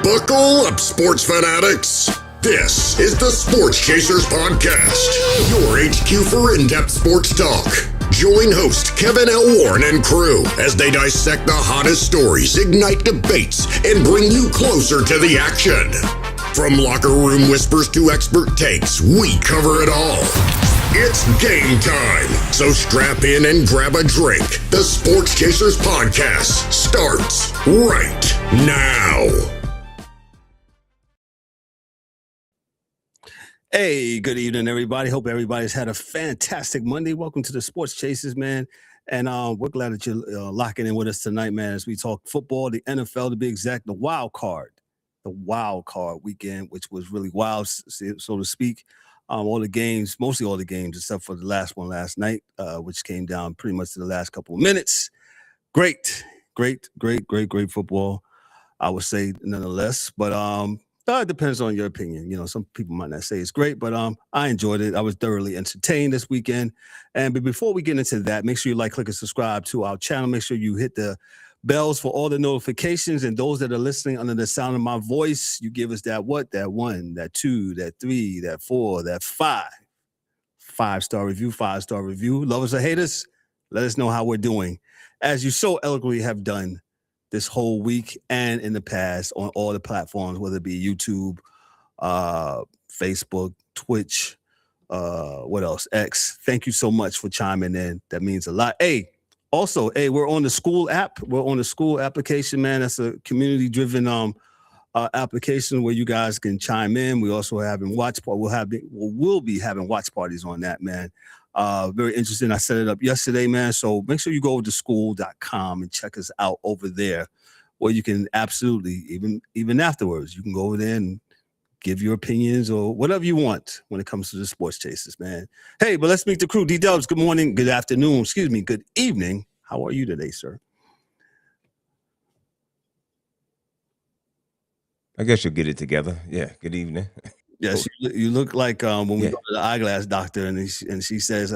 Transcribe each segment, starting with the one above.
Buckle up, sports fanatics. This is the Sports Chasers Podcast, your HQ for in-depth sports talk. Join host Kevin L. Warren and crew as they dissect the hottest stories, ignite debates, and bring you closer to the action. From locker room whispers to expert takes, we cover it all. It's game time, so strap in and grab a drink. The Sports Chasers Podcast starts right now. Hey, good evening, everybody. Hope everybody's had a fantastic Monday. Welcome to the Sports Chasers, man. And we're glad that you're locking in with us tonight, man, as we talk football, the NFL, to be exact, the wild card weekend, which was really wild, so to speak. All the games, mostly all the games, except for the last one last night, which came down pretty much to the last couple of minutes. Great football, I would say, nonetheless. But it depends on your opinion. You know, some people might not say it's great, but I enjoyed it. I was thoroughly entertained this weekend. But before we get into that, make sure you like, click, and subscribe to our channel. Make sure you hit the bells for all the notifications. And those that are listening under the sound of my voice, you give us that 1, that 2, that 3, that 4, that 5. 5-star review, 5-star review. Lovers or haters, let us know how we're doing, as you so eloquently have done this whole week and in the past on all the platforms, whether it be YouTube, Facebook, Twitch, what else? X. Thank you so much for chiming in. That means a lot. Also, we're on the school app. We're on the school application, man. That's a community-driven application where you guys can chime in. We also having watch party. We'll be having watch parties on that, man. Very interesting. I set it up yesterday, man. So make sure you go over to school.com and check us out over there, where you can absolutely, even afterwards, you can go over there and give your opinions or whatever you want when it comes to the Sports Chasers, man. Hey, but let's meet the crew. D-Dubbz, good morning, good afternoon, good evening. How are you today, sir? I guess you'll get it together. Yeah, good evening. Yes, you look like when we go to the eyeglass doctor and she says,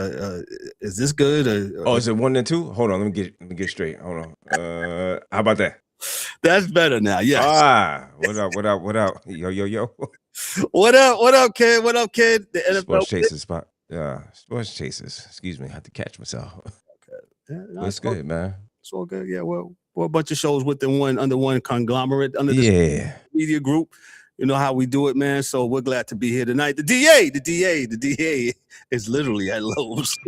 "Is this good?" Or is it 1 and 2? Hold on, let me get straight. Hold on. How about that? That's better now. Yes. What up? Yo. What up, kid? What up, kid? The NFL Sports Chasers spot. Yeah, Sports Chasers. Excuse me, I had to catch myself. Okay. Yeah, What's good, man? It's all good. Yeah, we're a bunch of shows under one conglomerate, under the media group. You know how we do it, man. So we're glad to be here tonight. The DA is literally at Lowe's.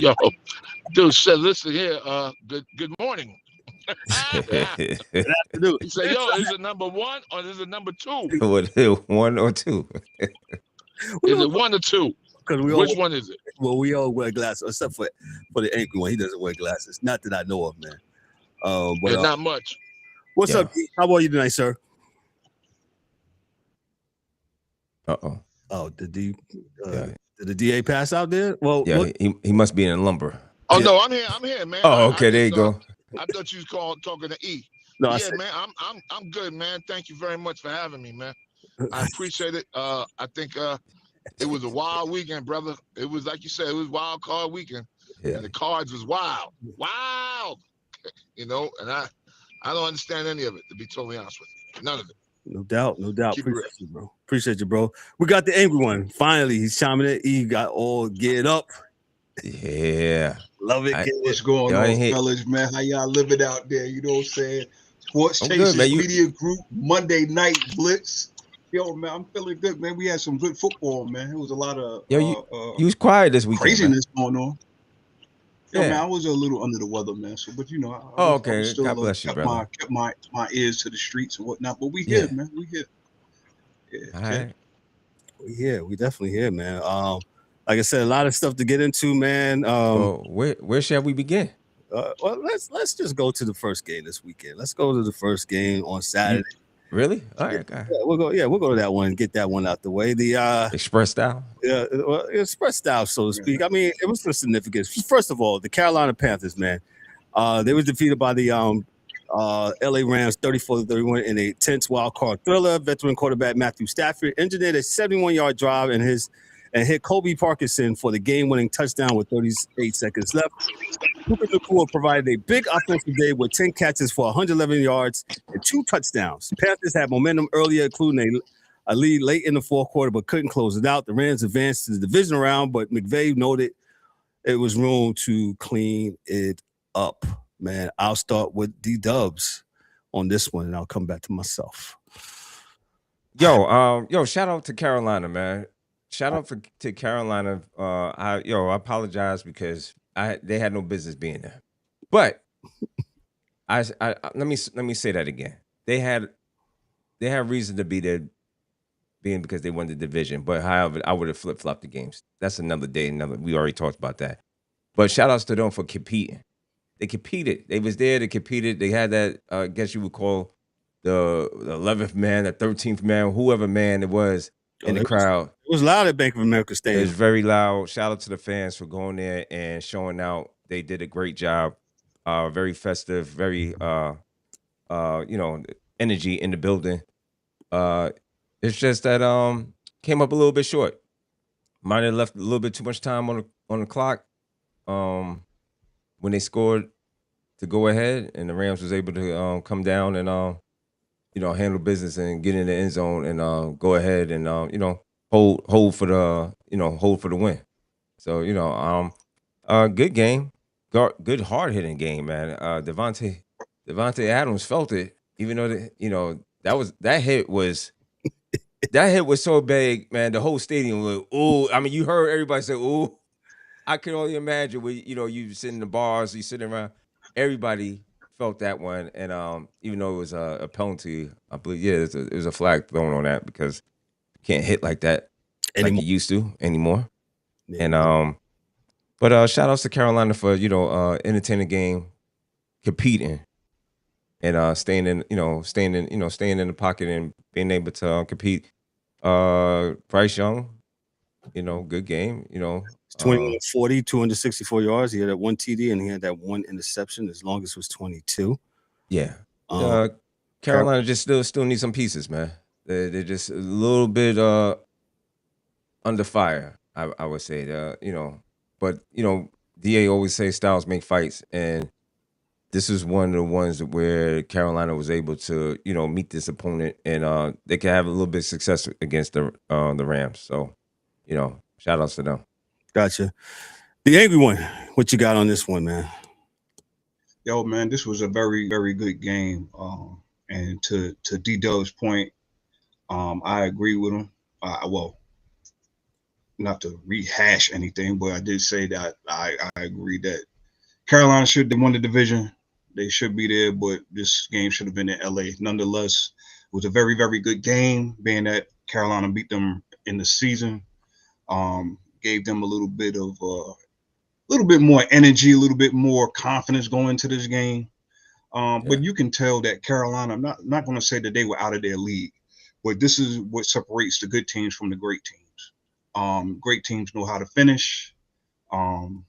Yo, dude said, listen here, good morning. Good afternoon. He said, yo, is it number 1 or is it number 2? 1 or 2? Is it 1 or 2? Which one is it? Well, we all wear glasses, except for the angry one. He doesn't wear glasses. Not that I know of, man. But not much. What's up, D? How are you tonight, sir? Oh, did the DA pass out there? Well, yeah, he must be in lumber. Oh no, I'm here, man. Oh, okay, there you go. I thought you was talking to E. No, man, I'm good, man. Thank you very much for having me, man. I appreciate it. I think it was a wild weekend, brother. It was like you said, it was wild card weekend. Yeah. And the cards was wild. You know, and I don't understand any of it, to be totally honest with you. None of it. No doubt. Appreciate you, bro. We got the angry one. Finally, he's chiming in. He got all geared up. Yeah. Love it. What's going on, fellas, man? How y'all living out there? You know what I'm saying? Sports Chasers Media Group, Monday Night Blitz. Yo, man, I'm feeling good, man. We had some good football, man. It was a lot of you was quiet this weekend. Craziness going on. Yo, man, I was a little under the weather, man. So, but you know, okay. Still, God bless you, brother. Kept my ears to the streets and whatnot. But we here, man. We here. Yeah. All right. We here. We definitely here, man. Like I said, a lot of stuff to get into, man. Where shall we begin? Well, let's just go to the first game this weekend. Let's go to the first game on Saturday. Really? All right. Yeah, we'll go to that one. Get that one out the way. The Express style. Yeah, well, Express style, so to speak. I mean, it was for significance. First of all, the Carolina Panthers, man. They were defeated by the LA Rams 34-31 in a tense wild card thriller. Veteran quarterback Matthew Stafford engineered a 71-yard drive in and hit Kobe Parkinson for the game-winning touchdown with 38 seconds left. Puka Nacua provided a big offensive day with 10 catches for 111 yards and 2 touchdowns. Panthers had momentum earlier, including a lead late in the fourth quarter, but couldn't close it out. The Rams advanced to the divisional round, but McVay noted it was room to clean it up. Man, I'll start with D-Dubbz on this one, and I'll come back to myself. Yo, shout out to Carolina, man. Shout out to Carolina. I apologize because they had no business being there. But let me say that again. They had reason to be there, being because they won the division. But however, I would have flip-flopped the games. That's another day. We already talked about that. But shout outs to them for competing. They competed. They was there. They competed. They had that. I guess you would call the 11th man, the 13th man, whoever man it was in the crowd. It was loud at Bank of America Stadium. It was very loud. Shout out to the fans for going there and showing out. They did a great job. Very festive. Very energy in the building. It's just that came up a little bit short. Might have left a little bit too much time on the clock. When they scored to go ahead, and the Rams was able to come down and handle business and get in the end zone and go ahead and hold for the win. So good game, good hard hitting game, man. Devontae Adams felt it, even though that hit was so big, man. The whole stadium was ooh. I mean, you heard everybody say ooh. I can only imagine when you sit in the bars, you sitting around, everybody felt that one, and even though it was a penalty, I believe it was a flag thrown on that because you can't hit like that like you used to anymore. Yeah. And but shout outs to Carolina for entertaining game, competing, and staying in the pocket and being able to compete. Bryce Young, good game. 21-40, 264 yards. He had that one TD and he had that one interception. His longest was 22. Yeah. Carolina just still need some pieces, man. They're just a little bit under fire, I would say. But DA always say styles make fights, and this is one of the ones where Carolina was able to meet this opponent, and they can have a little bit of success against the Rams. So shout outs to them. Gotcha. The angry one, what you got on this one, man? Yo, man, this was a very, very good game. And to D-Dubb's point, I agree with him. Well, not to rehash anything, but I did say that I agree that Carolina should have won the division. They should be there, but this game should have been in LA. Nonetheless, it was a very, very good game, being that Carolina beat them in the season. Gave them a little bit more energy, a little bit more confidence going into this game. But you can tell that Carolina, I'm not going to say that they were out of their league, but this is what separates the good teams from the great teams. Great teams know how to finish. And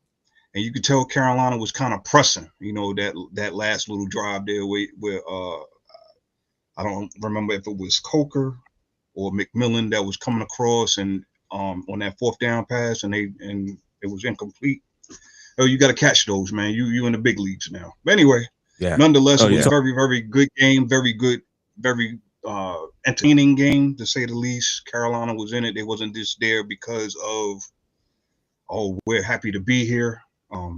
you could tell Carolina was kind of pressing, that last little drive there where I don't remember if it was Coker or McMillan that was coming across and on that fourth down pass, and it was incomplete. Oh, you got to catch those, man. You in the big leagues now. But anyway, nonetheless, it was a very, very good game. Very good, very entertaining game, to say the least. Carolina was in it. They wasn't just there because of, we're happy to be here.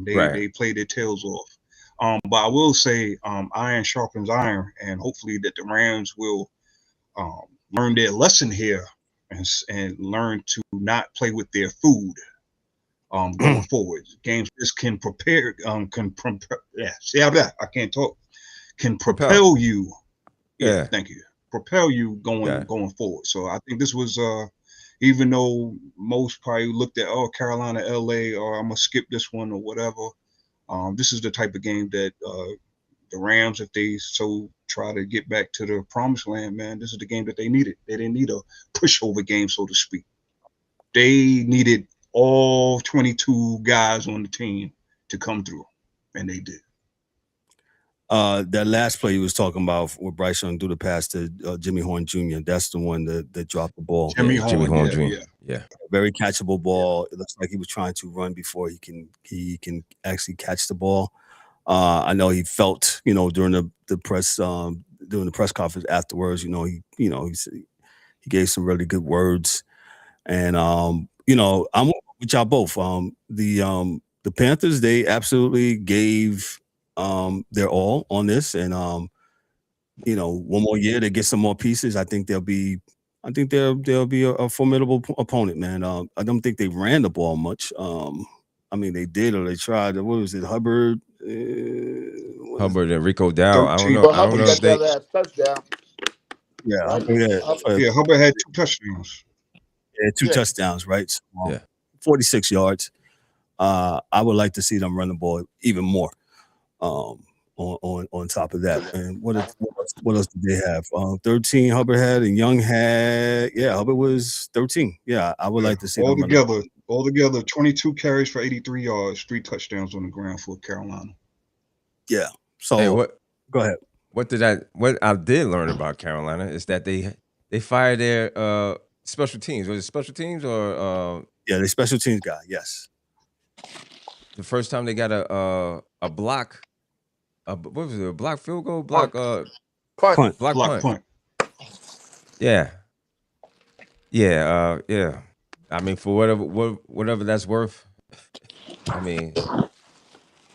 They played their tails off. But I will say, iron sharpens iron, and hopefully that the Rams will learn their lesson here and learn to not play with their food going forward. Games this can prepare, I can't talk. Can propel you. Yeah, thank you. Propel you going forward. So I think this was even though most probably looked at Carolina, LA, or I'm gonna skip this one or whatever. This is the type of game that the Rams, if they so try to get back to the promised land, man, this is the game that they needed. They didn't need a pushover game, so to speak. They needed all 22 guys on the team to come through, and they did. That last play you was talking about where Bryce Young threw the pass to Jimmy Horn Jr., that's the one that dropped the ball. Jimmy Horn Jr. Yeah. Very catchable ball. It looks like he was trying to run before he can actually catch the ball. I know he felt, during the press conference afterwards, he gave some really good words. And I'm with y'all both. The Panthers, they absolutely gave their all on this, and one more year to get some more pieces. I think they'll be a formidable opponent, man. I don't think they ran the ball much. They did, or they tried. What was it, Hubbard? Hubbard and Rico Dow. I don't know. But I don't Hubbard know got if they. that last touchdown. Yeah, Yeah, Hubbard had 2 touchdowns. Yeah, 2 touchdowns, right? So, Yeah. 46 yards. I would like to see them run the ball even more. On top of that, and what else did they have? 13 Hubbard had, and Young had. Yeah, Hubbard was 13. Yeah, I would like to see them all together 22 carries for 83 yards, 3 touchdowns on the ground for Carolina. Yeah. So Hey, go ahead. What I did learn about Carolina is that they fired their special teams. Was it special teams or yeah, they special teams guy. Yes. The first time they got a block. What was it? A block field goal? Block punt. Block punt. Yeah. I mean, for whatever that's worth, I mean,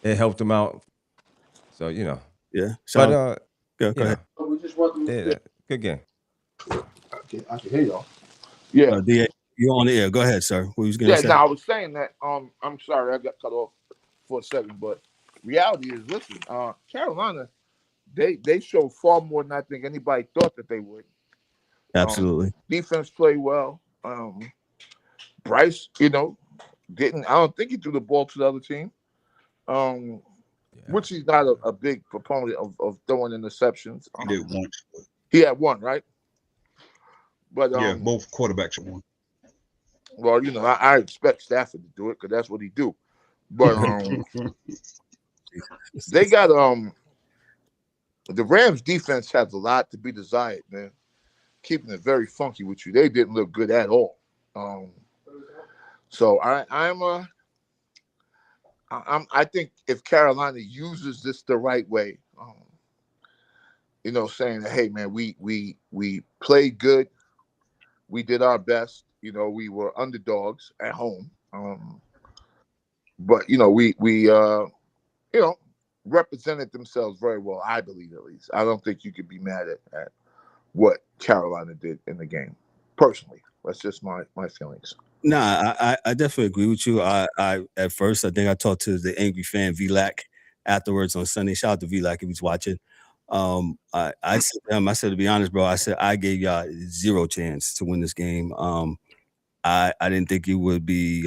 it helped them out. So Yeah. But go ahead. We just want good game. I can hear y'all. Yeah. You're on the air. Go ahead, sir. What was you gonna say? I was saying that. I'm sorry, I got cut off for a second, but reality is, listen, Carolina, they show far more than I think anybody thought that they would. Absolutely. Defense played well. Bryce, I don't think he threw the ball to the other team. Which he's not a big proponent of throwing interceptions. He did one. He had one, right? But both quarterbacks had one. Well, I expect Stafford to do it because that's what he do. But they got the Rams defense has a lot to be desired, man. Keeping it very funky with you. They didn't look good at all. So I think if Carolina uses this the right way, saying that, hey man, we played good, we did our best, we were underdogs at home, but we represented themselves very well. I believe, at least. I don't think you could be mad at what Carolina did in the game. Personally, that's just my feelings. Nah, I definitely agree with you. I at first I think I talked to the angry fan VLAC afterwards on Sunday. Shout out to VLAC if he's watching. I said to him, to be honest, bro, I said I gave y'all 0 chance to win this game. I didn't think it would be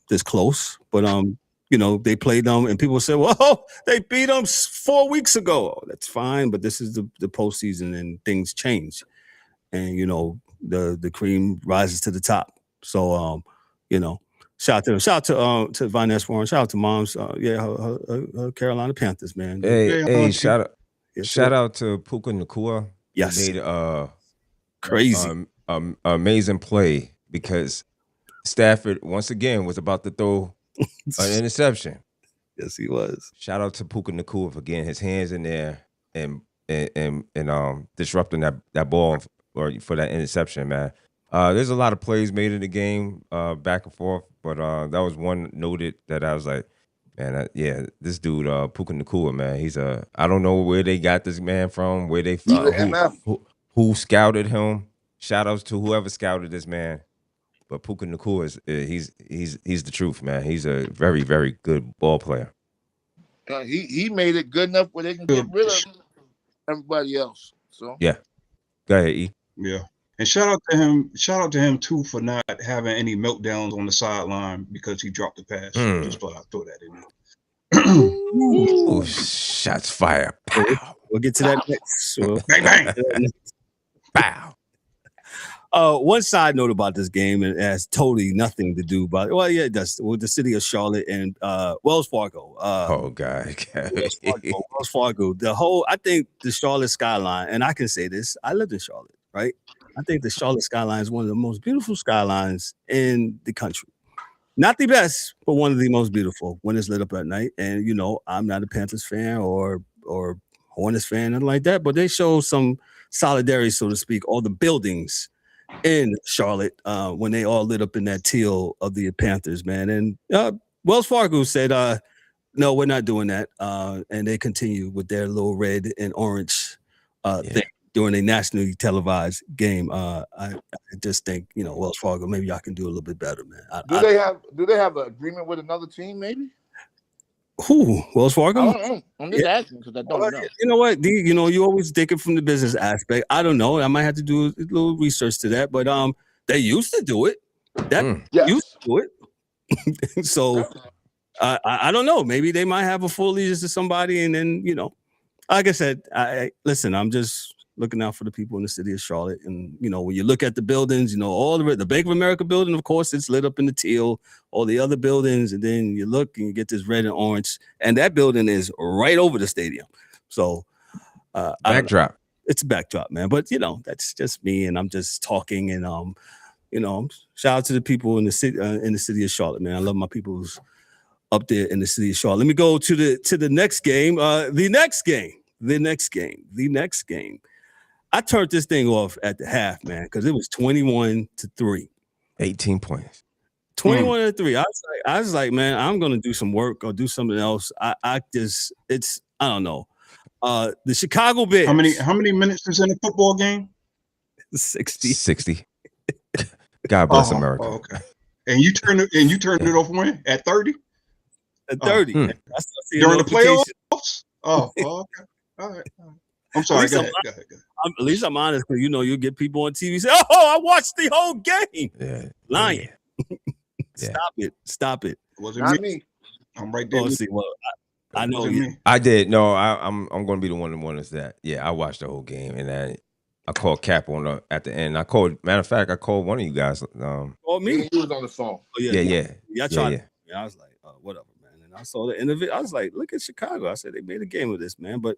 this close, but they played them, and people said, well, they beat them 4 weeks ago. Oh, that's fine, but this is the postseason and things change, and the cream rises to the top. So, shout out to them. Shout out to Vanessa Warren. Shout out to moms. Her Carolina Panthers, man. Hey, shout out to Puka Nacua. Yes. He made crazy. Amazing play because Stafford once again was about to throw an interception. Yes, he was. Shout out to Puka Nacua for getting his hands in there and disrupting that ball for that interception, man. There's a lot of plays made in the game, back and forth, but that was one noted that I was like, man, this dude, Puka Nacua, man, I don't know where they got this man from, where they who scouted him. Shout outs to whoever scouted this man, but Puka Nacua he's the truth, man. He's a very, very good ball player. He made it good enough where they can get rid of everybody else. So yeah, go ahead, E. Yeah. And shout out to him too for not having any meltdowns on the sideline because he dropped the pass. Just thought I'd throw that in there. Ooh, shots fired. Pow. We'll get to that next. Bang bang. Pow. One side note about this game, and it has totally nothing to do about it. Well, yeah, it does. With the city of Charlotte and Wells Fargo. Oh God. Wells Fargo. I think the Charlotte skyline, and I can say this, I lived in Charlotte. right? I think the Charlotte skyline is one of the most beautiful skylines in the country. Not the best, but one of the most beautiful when it's lit up at night. And you know, I'm not a Panthers fan or Hornets fan, nothing like that, but they show some solidarity, so to speak. All the buildings in Charlotte when they all lit up in that teal of the Panthers, man. And Wells Fargo said, no, we're not doing that. And they continue with their little red and orange thing during a nationally televised game. I just think, you know, Wells Fargo, maybe y'all can do a little bit better, man. Do they have an agreement with another team, maybe? Who? Wells Fargo? I don't know. I'm just asking because I don't know. You know what? You know, you always take it from the business aspect. I don't know. I might have to do a little research to that, but they used to do it. Used to do it. So I don't know. Maybe they might have a full allegiance to somebody, and then, you know, like I said, listen, I'm just looking out for the people in the city of Charlotte. And, you know, when you look at the buildings, you know, all the Bank of America building, of course, it's lit up in the teal, all the other buildings. And then you look and you get this red and orange. And that building is right over the stadium. So backdrop. It's a backdrop, man. But, you know, that's just me. And I'm just talking. And, you know, shout out to the people in the city of Charlotte, man. I love my people who's up there in the city of Charlotte. Let me go to the next game. The next game. I turned this thing off at the half, man, because it was 21-3. 18 points. 21-3. I was like, man, I'm gonna do some work or do something else. I don't know. The Chicago Bears. How many minutes is in a football game? 60. God bless America. Okay. And you turned it off when? At 30? At 30. During the playoffs? Oh, okay. All right. I'm sorry. Go ahead. At least I'm honest, because, you know, you get people on TV say, "Oh, I watched the whole game." Yeah. Lying. Stop it. Wasn't me. I'm right there. I know you. I did. No, I'm going to be the one that's that. Yeah, I watched the whole game, and I called Cap at the end. Matter of fact, I called one of you guys. Called me. He was on the phone. Oh, yeah. I tried. Yeah, I was like, whatever, man. And I saw the interview. I was like, look at Chicago. I said they made a game of this, man. But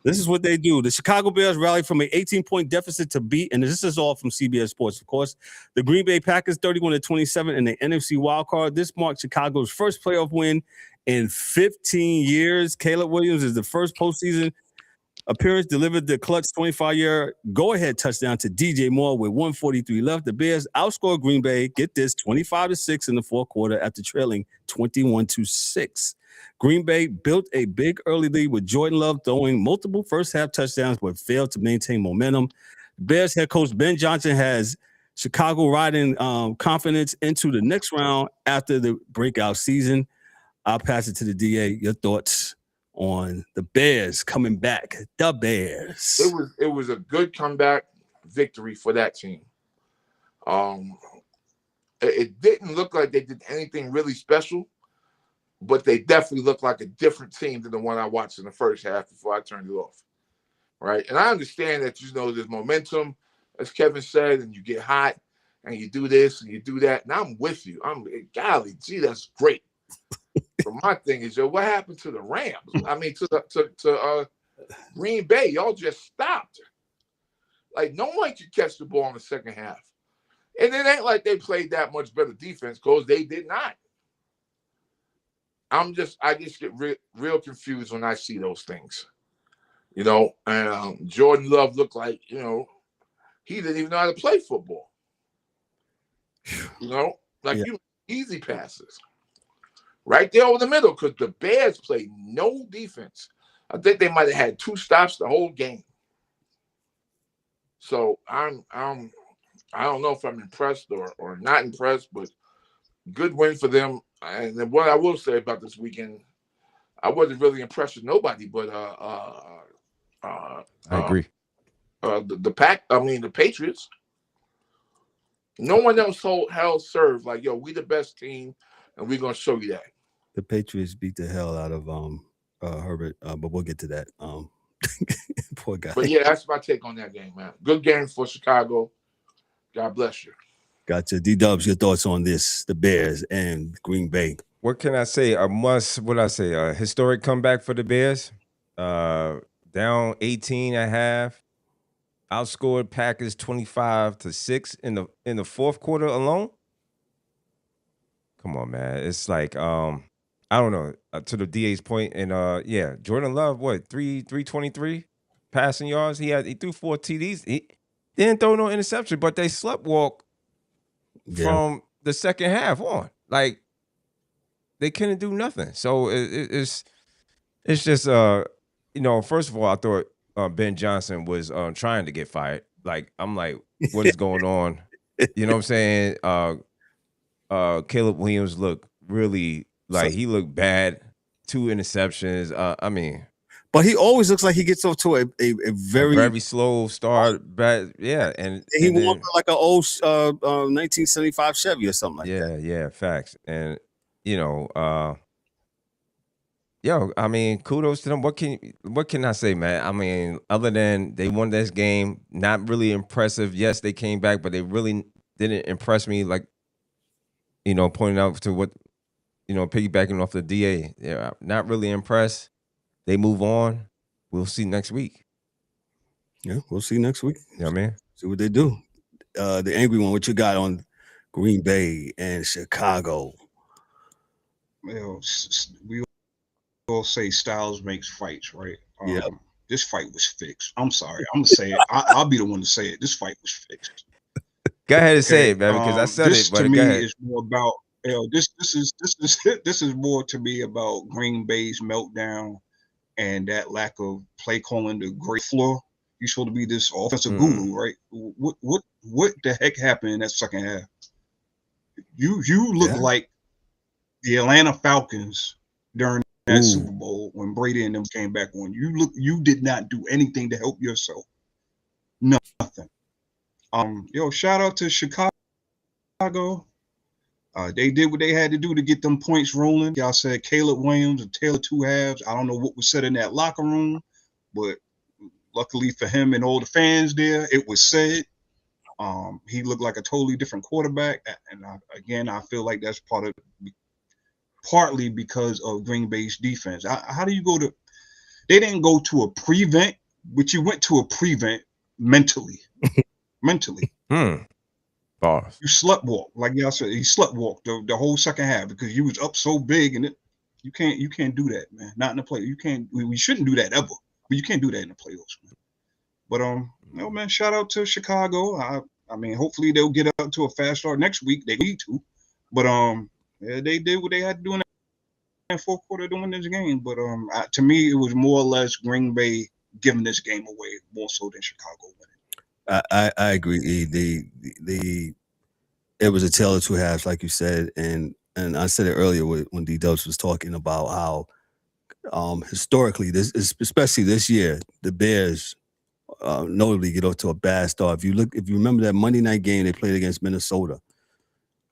this is what they do. The Chicago Bears rallied from an 18-point deficit to beat, and this is all from CBS Sports, of course, the Green Bay Packers 31-27 in the NFC wildcard. This marked Chicago's first playoff win in 15 years. Caleb Williams is the first postseason appearance, delivered the clutch 25-yard go-ahead touchdown to DJ Moore with 1:43 left. The Bears outscored Green Bay, get this, 25-6 in the fourth quarter after trailing 21-6. Green Bay built a big early lead with Jordan Love throwing multiple first-half touchdowns but failed to maintain momentum. Bears head coach Ben Johnson has Chicago riding confidence into the next round after the breakout season. I'll pass it to the DA. Your thoughts on the Bears coming back? The Bears. It was a good comeback victory for that team. It didn't look like they did anything really special, but they definitely looked like a different team than the one I watched in the first half before I turned it off. Right? And I understand that, you know, there's momentum, as Kevin said, and you get hot and you do this and you do that. And I'm with you. Golly, gee, that's great. But my thing is, what happened to the Rams? I mean, to Green Bay, y'all just stopped. Like, no one could catch the ball in the second half. And it ain't like they played that much better defense, because they did not. I just get real confused when I see those things. You know, and Jordan Love looked like, you know, he didn't even know how to play football. You know, like easy passes. Right there over the middle, because the Bears played no defense. I think they might have had 2 stops the whole game. So I don't know if I'm impressed or not impressed, but good win for them. And then what I will say about this weekend, I wasn't really impressed with nobody, but I agree. The Patriots. No one else served like, yo, we the best team, and we're gonna show you that. The Patriots beat the hell out of Herbert, but we'll get to that. Poor guy. But yeah, that's my take on that game, man. Good game for Chicago. God bless you. Gotcha. D-Dubbz, your thoughts on this, the Bears and Green Bay? What can I say? A historic comeback for the Bears. Down 18 at half. outscored Packers 25-6 in the fourth quarter alone. Come on, man. It's like I don't know, to the DA's point, and yeah, Jordan Love, what, 323 passing yards? He threw 4 TDs. He didn't throw no interception, but they sleptwalk from the second half on. Like, they couldn't do nothing. So it's just first of all, I thought Ben Johnson was trying to get fired. Like, I'm like, what is going on? You know what I'm saying? Caleb Williams looked really like he looked bad. 2 interceptions. I mean, but he always looks like he gets off to a very slow start. Bad, yeah, and he walked like an old 1975 Chevy or something like that. Yeah, facts. And I mean, kudos to them. What can I say, man? I mean, other than they won this game, not really impressive. Yes, they came back, but they really didn't impress me. Like, pointing out to what, piggybacking off the DA. Yeah, not really impressed. They move on. We'll see next week. Yeah, we'll see next week. Yeah, man. See what they do. The angry one, what you got on Green Bay and Chicago? Well, we all say styles makes fights, right? Yeah. This fight was fixed. I'm sorry. I'm gonna say it. I'll be the one to say it. This fight was fixed. Go ahead and say it, man, because I said this it. But to me go ahead. is more about this is more to me about Green Bay's meltdown and that lack of play calling the great floor. You're supposed to be this offensive guru, right? What the heck happened in that second half? You look like the Atlanta Falcons during that Super Bowl when Brady and them came back on. You did not do anything to help yourself. Nothing. Shout out to Chicago. They did what they had to do to get them points rolling. Y'all said Caleb Williams and Taylor 2 halves. I don't know what was said in that locker room, but luckily for him and all the fans there, it was said. He looked like a totally different quarterback, and I feel like that's partly because of Green Bay's defense. How do you go to? They didn't go to a prevent, but you went to a prevent mentally. Boss. You sleptwalk, like y'all said. He sleptwalked the whole second half because you was up so big, and you can't do that, man. Not in the play. You can't. We shouldn't do that ever. But you can't do that in the playoffs, man. But man, shout out to Chicago. I mean, hopefully they'll get up to a fast start next week. They need to. But they did what they had to do in that fourth quarter to win this game. But to me, it was more or less Green Bay giving this game away more so than Chicago winning. I agree. It was a tale of two halves, like you said, and I said it earlier when D-Dubbz was talking about how historically, especially this year, the Bears notably get off to a bad start. If you remember that Monday night game they played against Minnesota,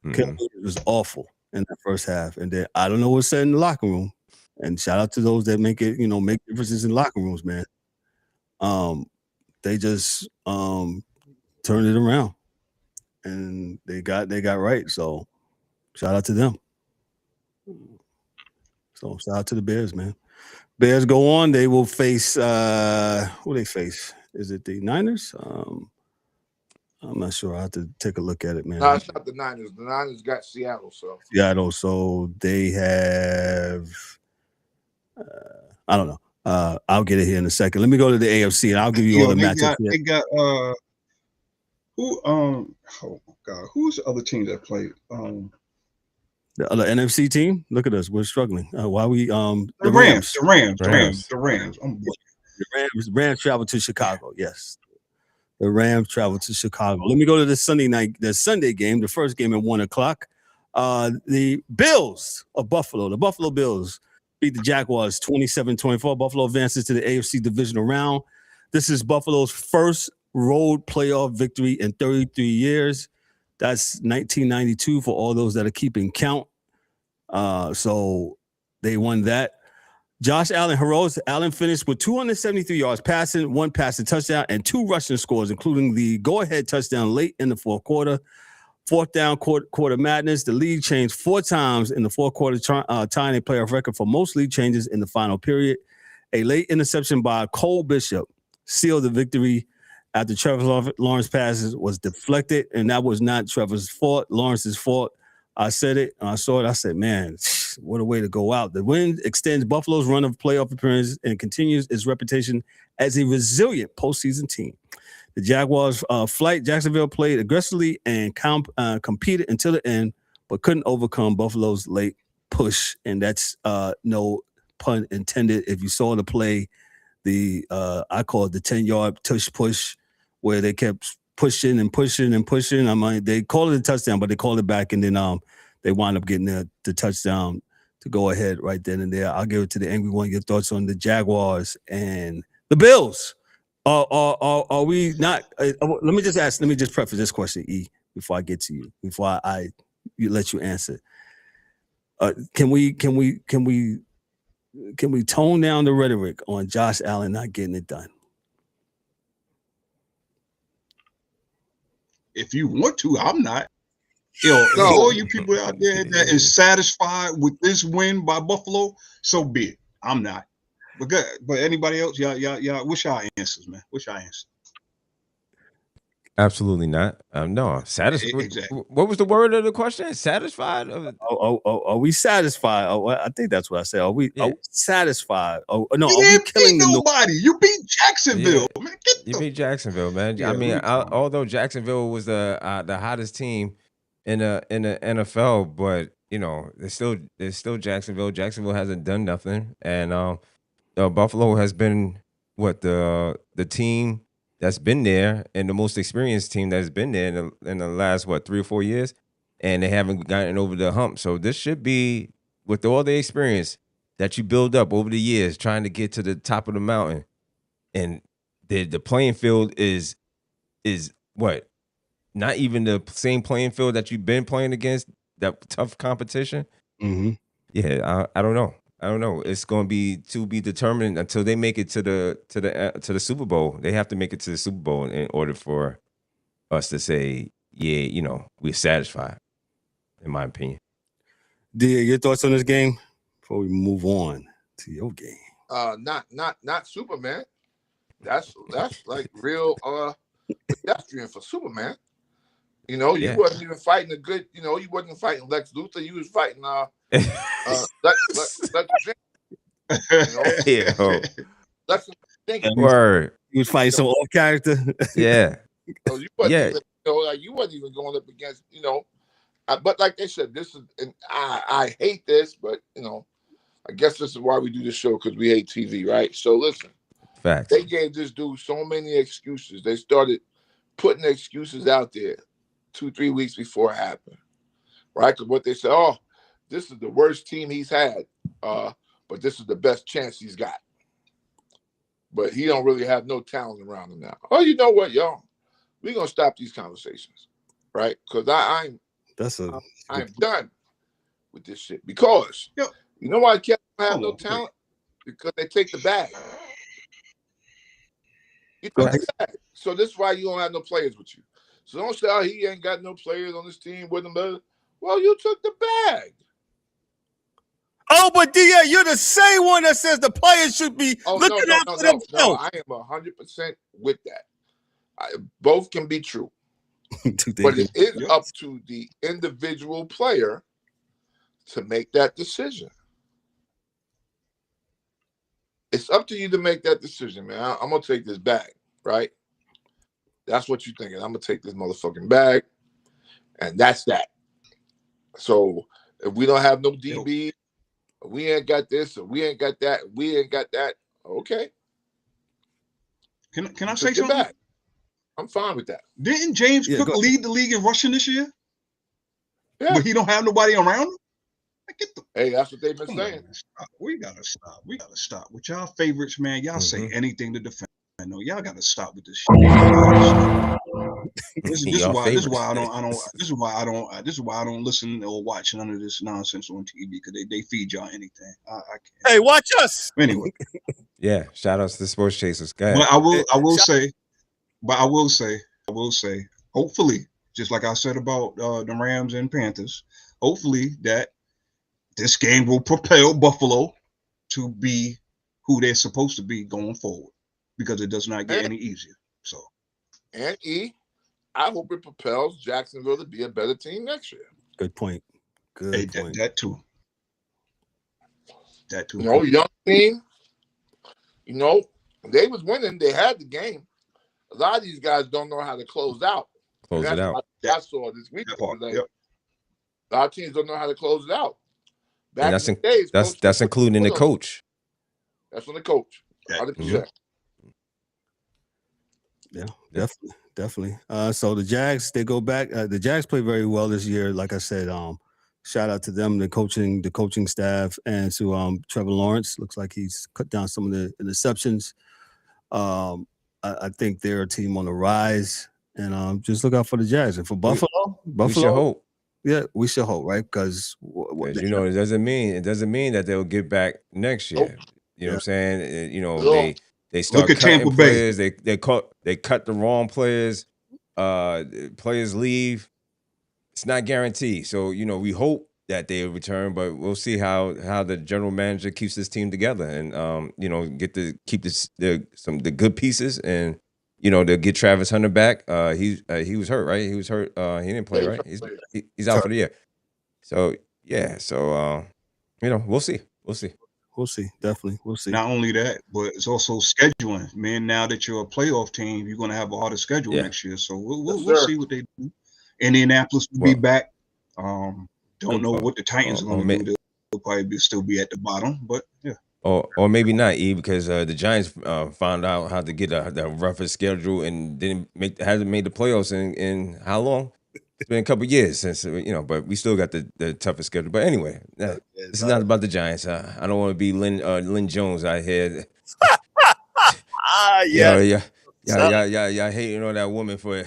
it was awful in the first half, and then I don't know what's said in the locker room. And shout out to those that make differences in locker rooms, man. They just turned it around, and they got right. So shout out to them. So shout out to the Bears, man. Bears go on. They will face who they face. Is it the Niners? I'm not sure. I have to take a look at it, man. No, it's not the Niners. The Niners got Seattle, so Seattle. So they have. I don't know. I'll get it here in a second. Let me go to the AFC, and I'll give you all the matchups. They got who? Oh my God, who's the other team that played? The other NFC team. Look at us. We're struggling. Why we? The Rams. The Rams travel to Chicago. Yes, the Rams travel to Chicago. Let me go to the Sunday game, the first game at 1:00. The Bills of Buffalo, the Buffalo Bills, beat the Jaguars 27-24. Buffalo advances to the AFC Divisional round. This is Buffalo's first road playoff victory in 33 years. That's 1992 for all those that are keeping count. So they won that. Josh Allen, heroes. Allen finished with 273 yards passing, 1 passing touchdown, and 2 rushing scores, including the go-ahead touchdown late in the fourth quarter. Fourth down quarter madness. The league changed 4 times in the fourth quarter, tying a playoff record for most league changes in the final period. A late interception by Cole Bishop sealed the victory. after Trevor Lawrence passes was deflected, and that was not Trevor's fault, Lawrence's fault. I said it, and I saw it. I said, man, what a way to go out. The win extends Buffalo's run of playoff appearances and continues its reputation as a resilient postseason team. The Jaguars flight Jacksonville played aggressively and competed until the end, but couldn't overcome Buffalo's late push. And that's no pun intended. If you saw the play, I call it the 10-yard tush push, where they kept pushing and pushing and pushing. I mean, they called it a touchdown, but they called it back, and then they wound up getting the touchdown to go ahead right then and there. I'll give it to the angry one. Your thoughts on the Jaguars and the Bills? Are we not? Let me just preface this question, E, before I get to you, before I let you answer. Can we tone down the rhetoric on Josh Allen not getting it done? If you want to, I'm not. All you people out there that is satisfied with this win by Buffalo, so be it. I'm not. But good. But anybody else, y'all, what's y'all answers, man? What's y'all answers? Absolutely not. No, satisfied. Exactly. What was the word of the question? Satisfied? Are we satisfied? I think that's what I said. Are we satisfied? No, you didn't beat nobody. You beat Jacksonville, man. You beat Jacksonville, man. Yeah, I mean, although Jacksonville was the hottest team in the NFL, but you know, there's still Jacksonville. Jacksonville hasn't done nothing, and Buffalo has been the team that's been there and the most experienced team that's been there in the last 3 or 4 years, and they haven't gotten over the hump. So this should be, with all the experience that you build up over the years, trying to get to the top of the mountain, and the playing field is what? Not even the same playing field that you've been playing against, that tough competition. Mm-hmm. Yeah, I don't know. It's going to be to be determined until they make it to the Super Bowl. They have to make it to the Super Bowl in order for us to say, yeah, we're satisfied. In my opinion. D, your thoughts on this game before we move on to your game? Not Superman. That's like real pedestrian for Superman. You wasn't even fighting you wasn't fighting Lex Luthor. You was fighting Word. You was fighting some old character. Yeah. So you wasn't you wasn't even going up against, but like they said, this is, and I hate this, but I guess this is why we do this show, because we hate TV, right? So listen. Facts. They gave this dude so many excuses. They started putting excuses out there 2-3 weeks before it happened, right? Because what they said, this is the worst team he's had, but this is the best chance he's got. But he don't really have no talent around him now. Oh, you know what, y'all? We're gonna stop these conversations, right? Because I'm done with this shit. Because you know why Kevin don't have no talent? Because they take the bag. You took the bag. So this is why you don't have no players with you. So don't say, he ain't got no players on this team with him. Well, you took the bag. Oh, but D.A., you're the same one that says the players should be looking out for themselves. No, I am 100% with that. Both can be true. But it is up to the individual player to make that decision. It's up to you to make that decision, man. I'm going to take this bag, right? That's what you're thinking. I'm going to take this motherfucking bag, and that's that. So if we don't have no DB, we ain't got this, or we ain't got that, we ain't got that, okay. Can I say something? Back. I'm fine with that. Didn't James Cook lead the league in rushing this year? Yeah. But he don't have nobody around him? Hey, that's what they've been saying. We gotta stop. We gotta stop. With y'all favorites, man, y'all say anything to defend. I know y'all gotta stop with this shit. This is why I don't listen or watch none of this nonsense on TV, because they feed y'all anything. I can't. Hey, watch us. Anyway. Yeah, shout outs to the Sports Chasers. Go ahead. But I will say, hopefully, just like I said about the Rams and Panthers, hopefully that this game will propel Buffalo to be who they're supposed to be going forward, because it does not get any easier. So And E, I hope it propels Jacksonville to be a better team next year. Good point. Good point. That too. That too. You know, young team. You know, they was winning. They had the game. A lot of these guys don't know how to close out. Close it out. I saw this week. Yep. A lot of teams don't know how to close it out. And that's including the coach. That's on the coach. 100%. Yeah, definitely. So the Jags, they go back. The Jags play very well this year. Like I said, shout out to them, the coaching staff, and to Trevor Lawrence. Looks like he's cut down some of the interceptions. I think they're a team on the rise, and just look out for the Jags. And for Buffalo, we should hope. Yeah, we should hope, right? Because you know, it doesn't mean that they'll get back next year. You know what I'm saying? You know, they start cutting players. They cut the wrong players. Players leave. It's not guaranteed. So, you know, we hope that they'll return, but we'll see how the general manager keeps this team together and you know, keep the good pieces, and you know, they'll get Travis Hunter back. He was hurt, right? He was hurt. He didn't play, right? He's out for the year. So yeah, you know, we'll see. We'll see. Definitely. We'll see. Not only that, but it's also scheduling. Man, now that you're a playoff team, you're going to have a harder schedule next year. So we'll see what they do. Indianapolis will be back. Don't know what the Titans are going to do. They'll probably still be at the bottom, but yeah. Or maybe not, because the Giants found out how to get the roughest schedule and hasn't made the playoffs in how long? It's been a couple of years since, you know, but we still got the toughest schedule. But anyway, this is not about the Giants. I don't want to be Lynn Jones out here. Y'all hating on that woman for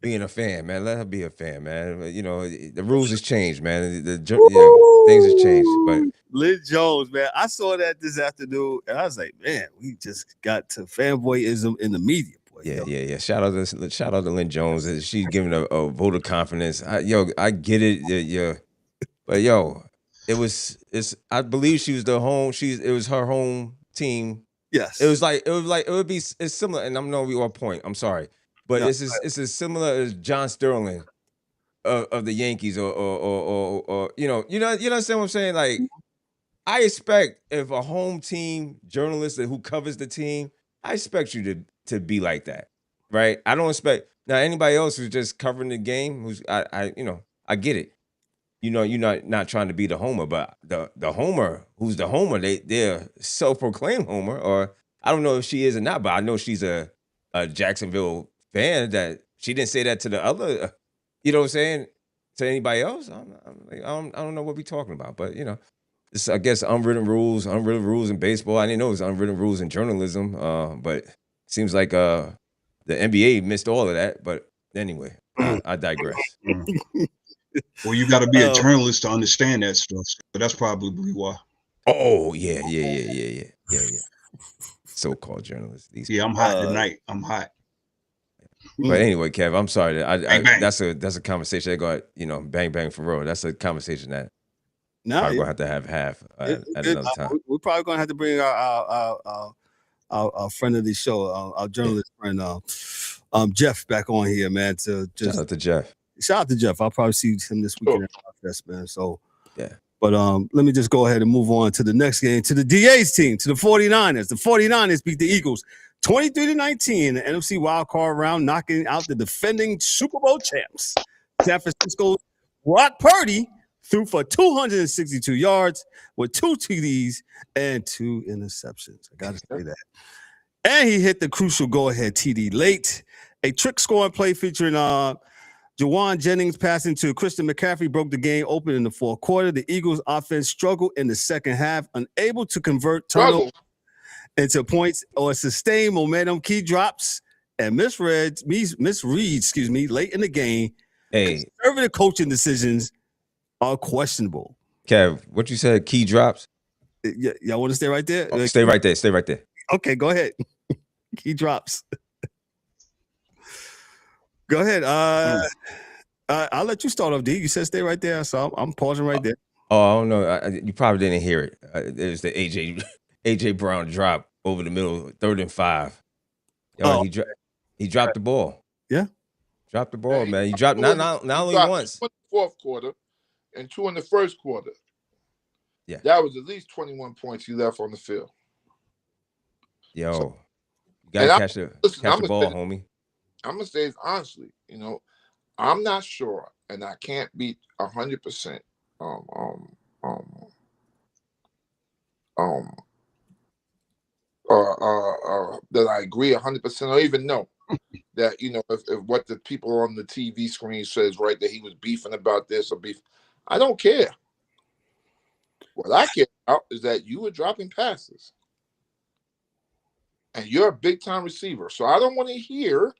being a fan, man. Let her be a fan, man. You know, the rules has changed, man. Things have changed. But Lynn Jones, man, I saw that this afternoon, and I was like, man, we just got to fanboyism in the media. Yeah. Shout out to Lynn Jones. She's giving a vote of confidence. I get it. But I believe she was it was her home team. Yes. It's similar, and I'm not on point. I'm sorry. But it's as similar as John Sterling of the Yankees or you understand what I'm saying? Like, I expect, if a home team journalist who covers the team, I expect you to be like that, right? I don't expect now anybody else who's just covering the game. Who's I get it. You know, you're not trying to be the homer, but the homer who's the homer, they're self-proclaimed homer, or I don't know if she is or not, but I know she's a Jacksonville fan. That she didn't say that to the other, you know what I'm saying, to anybody else. I don't know what we're talking about, but you know. It's, I guess, unwritten rules in baseball. I didn't know it was unwritten rules in journalism, but it seems like the NBA missed all of that. But anyway, I digress. Well, you got to be a journalist to understand that stuff. So that's probably why. Oh, yeah. So-called journalists. I'm hot tonight. I'm hot. But anyway, Kev, I'm sorry. That's a conversation that got, bang, bang for real. That's a conversation that we're gonna have to have at another time. We're probably gonna have to bring our friend of the show, our journalist friend, Jeff, back on here, man. To just shout out to Jeff. Shout out to Jeff. I'll probably see him this weekend at Fest, man. So yeah. But let me just go ahead and move on to the next game, to the DA's team, to the 49ers. The 49ers beat the Eagles 23-19 in the NFC wildcard round, knocking out the defending Super Bowl champs. San Francisco's Brock Purdy threw for 262 yards with 2 TDs and 2 interceptions. I got to say that. And he hit the crucial go-ahead TD late. A trick scoring play featuring Jawan Jennings passing to Christian McCaffrey broke the game open in the fourth quarter. The Eagles offense struggled in the second half, unable to convert turnovers into points or sustain momentum. Key drops and misreads late in the game. Hey, conservative coaching decisions are questionable. Kev, what you said, key drops? Y'all want to stay right there? Stay right there. Okay, go ahead. Key drops. Go ahead. I'll let you start off, D. You said stay right there, so I'm pausing right there. Oh, I don't know. You probably didn't hear it. There's the AJ Brown drop over the middle, 3rd and 5. He dropped the ball. Yeah. Drop the ball, He man. You dropped not only once. 2 in the fourth quarter and 2 in the first quarter. Yeah. That was at least 21 points he left on the field. Yo, So, you gotta catch the ball, homie. I'm gonna say this honestly, I'm not sure, and I can't be 100% that I agree 100% or even know that if what the people on the TV screen says right that he was beefing about this or beef, I don't care. What I care about is that you were dropping passes, and you're a big time receiver. So I don't want to hear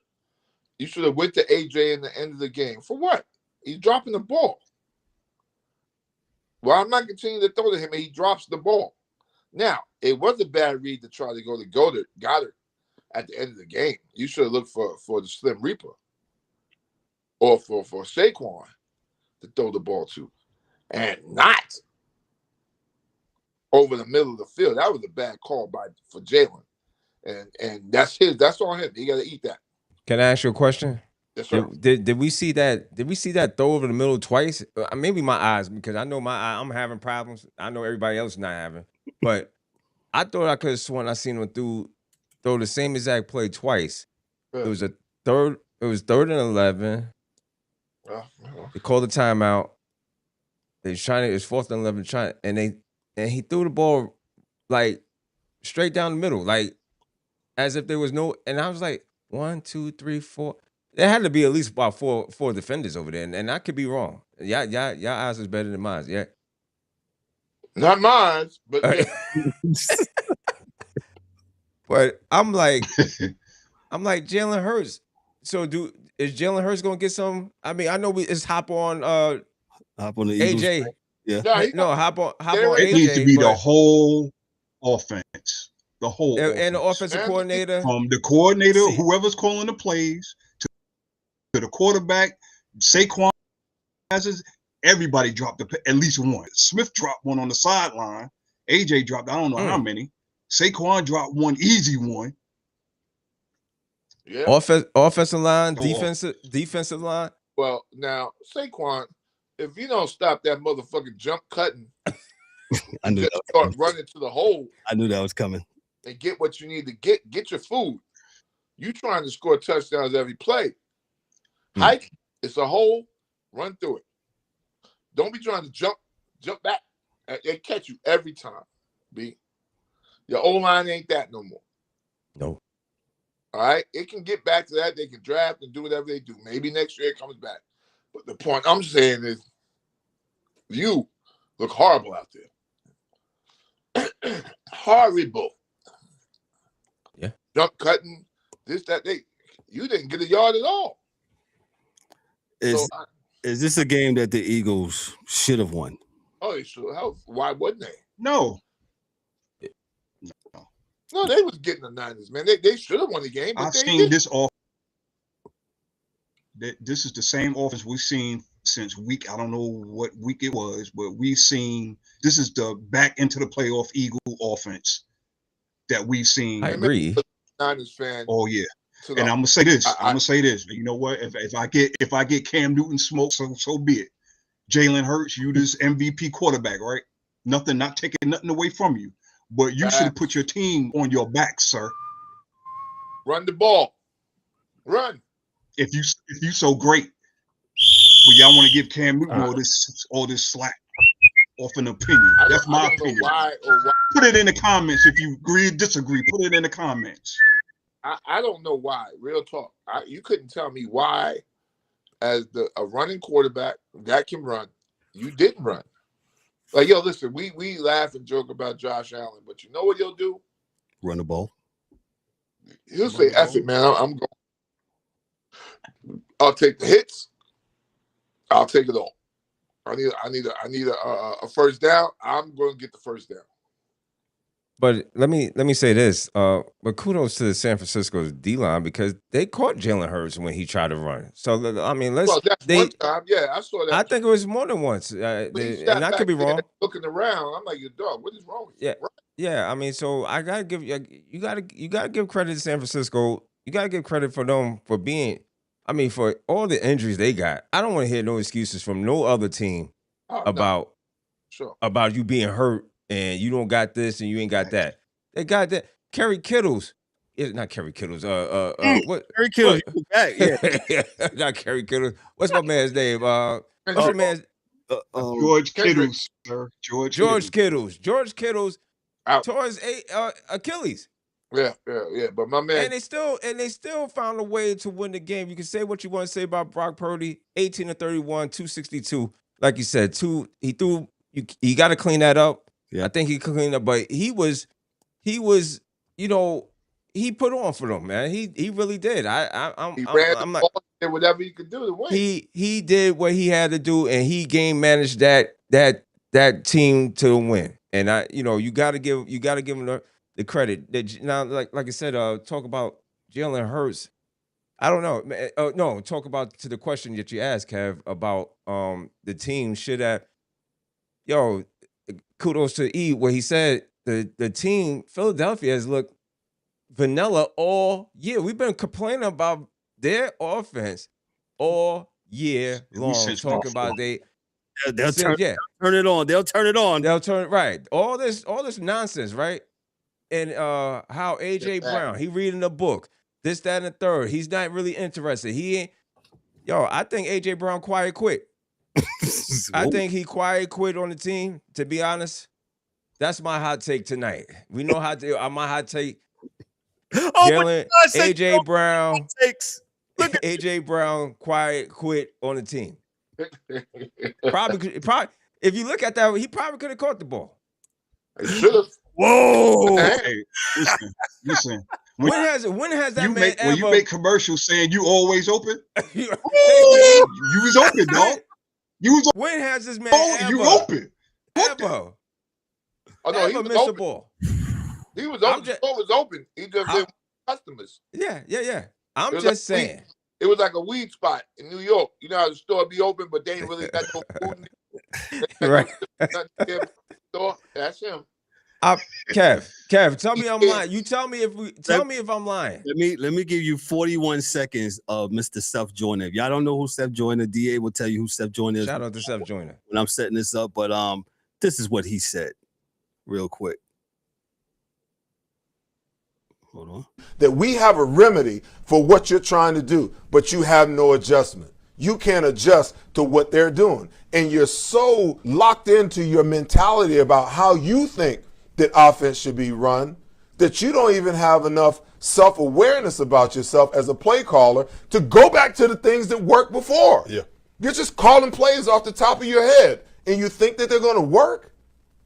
you should have went to AJ in the end of the game. For what? He's dropping the ball. Well, I'm not continuing to throw to him, and he drops the ball. Now, it was a bad read to try to go to Goddard at the end of the game. You should have looked for the Slim Reaper or for Saquon to throw the ball to, and not over the middle of the field. That was a bad call for Jalen, and that's on him. He got to eat that. Can I ask you a question? Yes, sir. Did we see that? Did we see that throw over the middle twice? Maybe my eyes, because I know I'm having problems. I know everybody else not having, but I thought I could have sworn I seen him throw the same exact play twice. Yeah. It was third and 11. They called the timeout. It's 4th and 11 and he threw the ball like straight down the middle, like as if there was no. And I was like, 1, 2, 3, 4. There had to be at least about four defenders over there, and I could be wrong. Y'all eyes is better than mine. Yeah, not mine, but yeah. But I'm like Jalen Hurts. So is Jalen Hurts gonna get some? I mean, I know it's hop on the Eagles. AJ. Yeah. Hop on it AJ. Needs to be the whole offense. The whole and the offensive coordinator. From the coordinator, whoever's calling the plays, to the quarterback, Saquon passes, everybody dropped at least one. Smith dropped one on the sideline. AJ dropped, I don't know how many. Saquon dropped one easy one. Yeah. Offensive line, defensive line. Well, now Saquon, if you don't stop that motherfucking jump cutting, I knew that start running to the hole. I knew that was coming. And get what you need to get your food. You trying to score touchdowns every play. Hike, it's a hole, run through it. Don't be trying to jump back. They catch you every time, B. Your O-line ain't that no more. No. All right? It can get back to that. They can draft and do whatever they do. Maybe next year it comes back. But the point I'm saying is you look horrible out there. Horrible. Yeah. Jump cutting, this, that, you didn't get a yard at all. Is this a game that the Eagles should have won? Oh, they should have. Why wouldn't they? No, they was getting the Niners, man. They should have won the game. But I've seen this off. This is the same offense we've seen since week. I don't know what week it was, but we've seen this is the back into the playoff Eagle offense that we've seen. I agree. Niners fan. Oh yeah. And I'm gonna say this. I'm gonna say this. You know what? If I get Cam Newton smoke, so be it. Jalen Hurts, you this MVP quarterback, right? Not taking nothing away from you. But you should put your team on your back, sir. Run the ball. Run. If you so great, but y'all want to give Cam Newton all this slack off an opinion. That's my opinion. Why. Put it in the comments if you agree or disagree. Put it in the comments. I don't know why. Real talk. You couldn't tell me why, as a running quarterback that can run, you didn't run. Like, yo, listen, we laugh and joke about Josh Allen, but you know what he'll do? Run the ball. He'll say, "F it, man. I'm going. I'll take the hits. I'll take it all. I need a first down. I'm going to get the first down." But let me say this. But kudos to the San Francisco D-line because they caught Jalen Hurts when he tried to run. So I mean, one time. Yeah, I saw that. I think it was more than once, and I could be wrong. Looking around, I'm like, "Your dog, what is wrong with you?" Yeah. I mean, so I gotta give you gotta give credit to San Francisco. You gotta give credit for them for being I mean, for all the injuries they got, I don't want to hear no excuses from no other team about you being hurt and you don't got this and you ain't got that. They got that. Kerry Kittles. Not Kerry Kittles. What? Kerry Kittles, you back, yeah. Not Kerry Kittles. What's my man's name? What's your man's? George Kittles, sir. George Kittles. George Kittles tore his Achilles. Yeah. But my man, and they still found a way to win the game. You can say what you want to say about Brock Purdy, 18 to 31, 262. Like you said, he threw. You got to clean that up. Yeah. I think he cleaned up, but he was, you know, he put on for them, man. He really did. I'm not, did whatever he could do to win. He did what he had to do, and he game managed that team to win. And you got to give him the credit. Now, like I said, talk about Jalen Hurts. I don't know. No, talk about to the question that you asked, Kev, about the team should have. Yo, kudos to E. Where he said the team Philadelphia has looked vanilla all year. We've been complaining about their offense all year long. Talking about they'll turn it on. They'll turn it on. They'll turn right. All this nonsense, right? And how AJ Brown, he reading a book, this, that, and the third. He's not really interested. He ain't. Yo, I think AJ Brown quiet quit. I think he quiet quit on the team. To be honest, that's my hot take tonight. We know how to. My hot take. Jalen, AJ Brown. AJ Brown quiet quit on the team. Probably. If you look at that, he probably could have caught the ball. He should have. Whoa! Hey, listen. When has that man ever? When you make commercials saying you always open, you was open, dog. When has this man ever? You open. Ever? Oh no, he was missed open. The ball. He was open. The door was open. He just didn't customers. Yeah. I'm just saying. It was like a weed spot in New York. You know how the store be open, but they ain't really got no food in it. Right. That's him. Kev, tell me I'm lying. You tell me if I'm lying. Let me give you 41 seconds of Mr. Seth Joyner. If y'all don't know who Seth Joyner, DA will tell you who Seth Joyner is. Shout out to Seth Joyner. When I'm setting this up, but this is what he said, real quick. Hold on. That we have a remedy for what you're trying to do, but you have no adjustment. You can't adjust to what they're doing. And you're so locked into your mentality about how you think that offense should be run that you don't even have enough self-awareness about yourself as a play caller to go back to the things that worked before. Yeah. You're just calling plays off the top of your head and you think that they're going to work?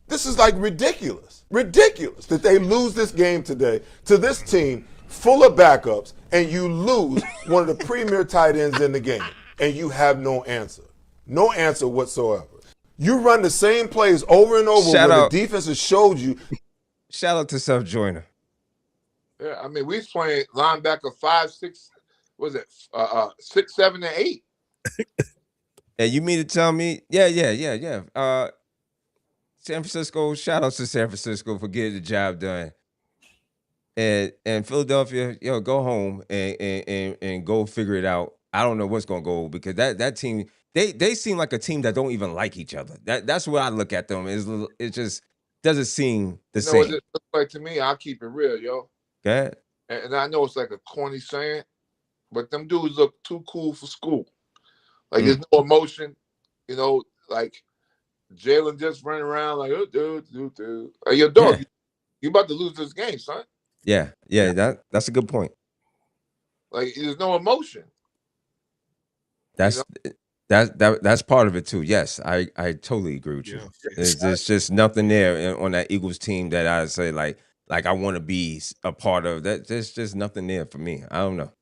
This is like ridiculous. Ridiculous that they lose this game today to this team full of backups and you lose one of the premier tight ends in the game and you have no answer. No answer whatsoever. You run the same plays over and over where the defense has showed you. Shout out to Seth Joyner. Yeah, I mean, we was playing linebacker 5, 6, was it 6, 7, and 8? And you mean to tell me? Yeah. San Francisco, shout out to San Francisco for getting the job done. And Philadelphia, go home and go figure it out. I don't know what's gonna go because that team. They seem like a team that don't even like each other. That's what I look at them. It just doesn't seem the same. What it looks like to me, I'll keep it real, yo. Go ahead. And I know it's like a corny saying, but them dudes look too cool for school. Like there's no emotion, like Jalen just running around like, oh, dude. Like, your dog, you about to lose this game, son. Yeah. That's a good point. Like there's no emotion. That's part of it too. Yes, I totally agree with you. There's just nothing there on that Eagles team that I say like I want to be a part of. That there's just nothing there for me. I don't know.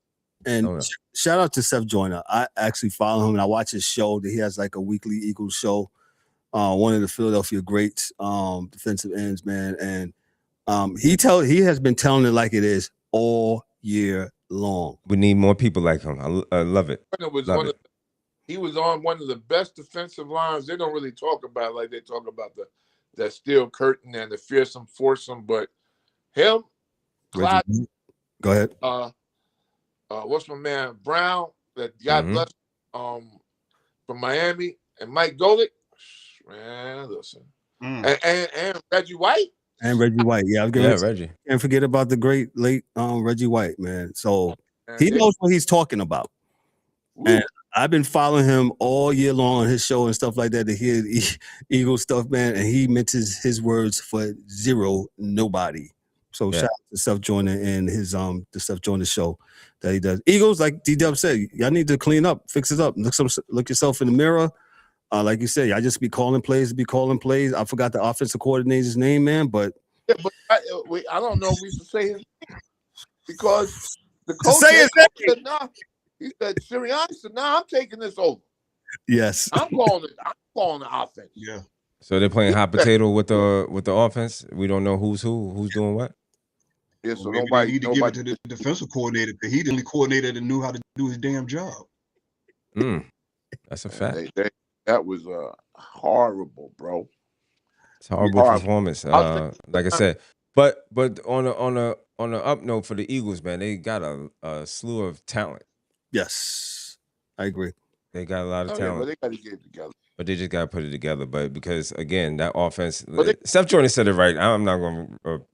And shout out to Seth Joyner. I actually follow him and I watch his show. He has like a weekly Eagles show. One of the Philadelphia greats, defensive ends, man. And he has been telling it like it is all year long. We need more people like him. I love it. He was on one of the best defensive lines. They don't really talk about it like they talk about the steel curtain and the fearsome foursome, but him, Clyde, go ahead. What's my man Brown? that God bless from Miami, and Mike Golick. Man, listen. And Reggie White. And Reggie White. Yeah, I was going to Reggie. Can't forget about the great late Reggie White, man. So he knows what he's talking about. And I've been following him all year long on his show and stuff like that to hear Eagle stuff, man. And he minces his words for nobody. So shout out to Seth Joyner and his the Seth Joyner show that he does. Eagles, like D-Dubbz said, y'all need to clean up, fix it up, look yourself in the mirror. Like you said, I just be calling plays. I forgot the offensive coordinator's name, man, but I don't know if we should say his name because the coach said, "Nah." He said, "Sirianni said, nah, I'm taking this over." Yes, I'm calling the offense. Yeah. So they're playing hot potato with the offense. We don't know who's doing what. Yeah, so maybe nobody need to give it to the defensive coordinator because he the only coordinator that knew how to do his damn job. That's a fact. That was horrible, bro. It's a horrible performance. Like I said, but on a up note for the Eagles, man, they got a slew of talent. Yes, I agree. They got a lot of talent. But they got to get it together. But they just got to put it together. But because again, that offense, Seth Jordan said it right. I'm not going to.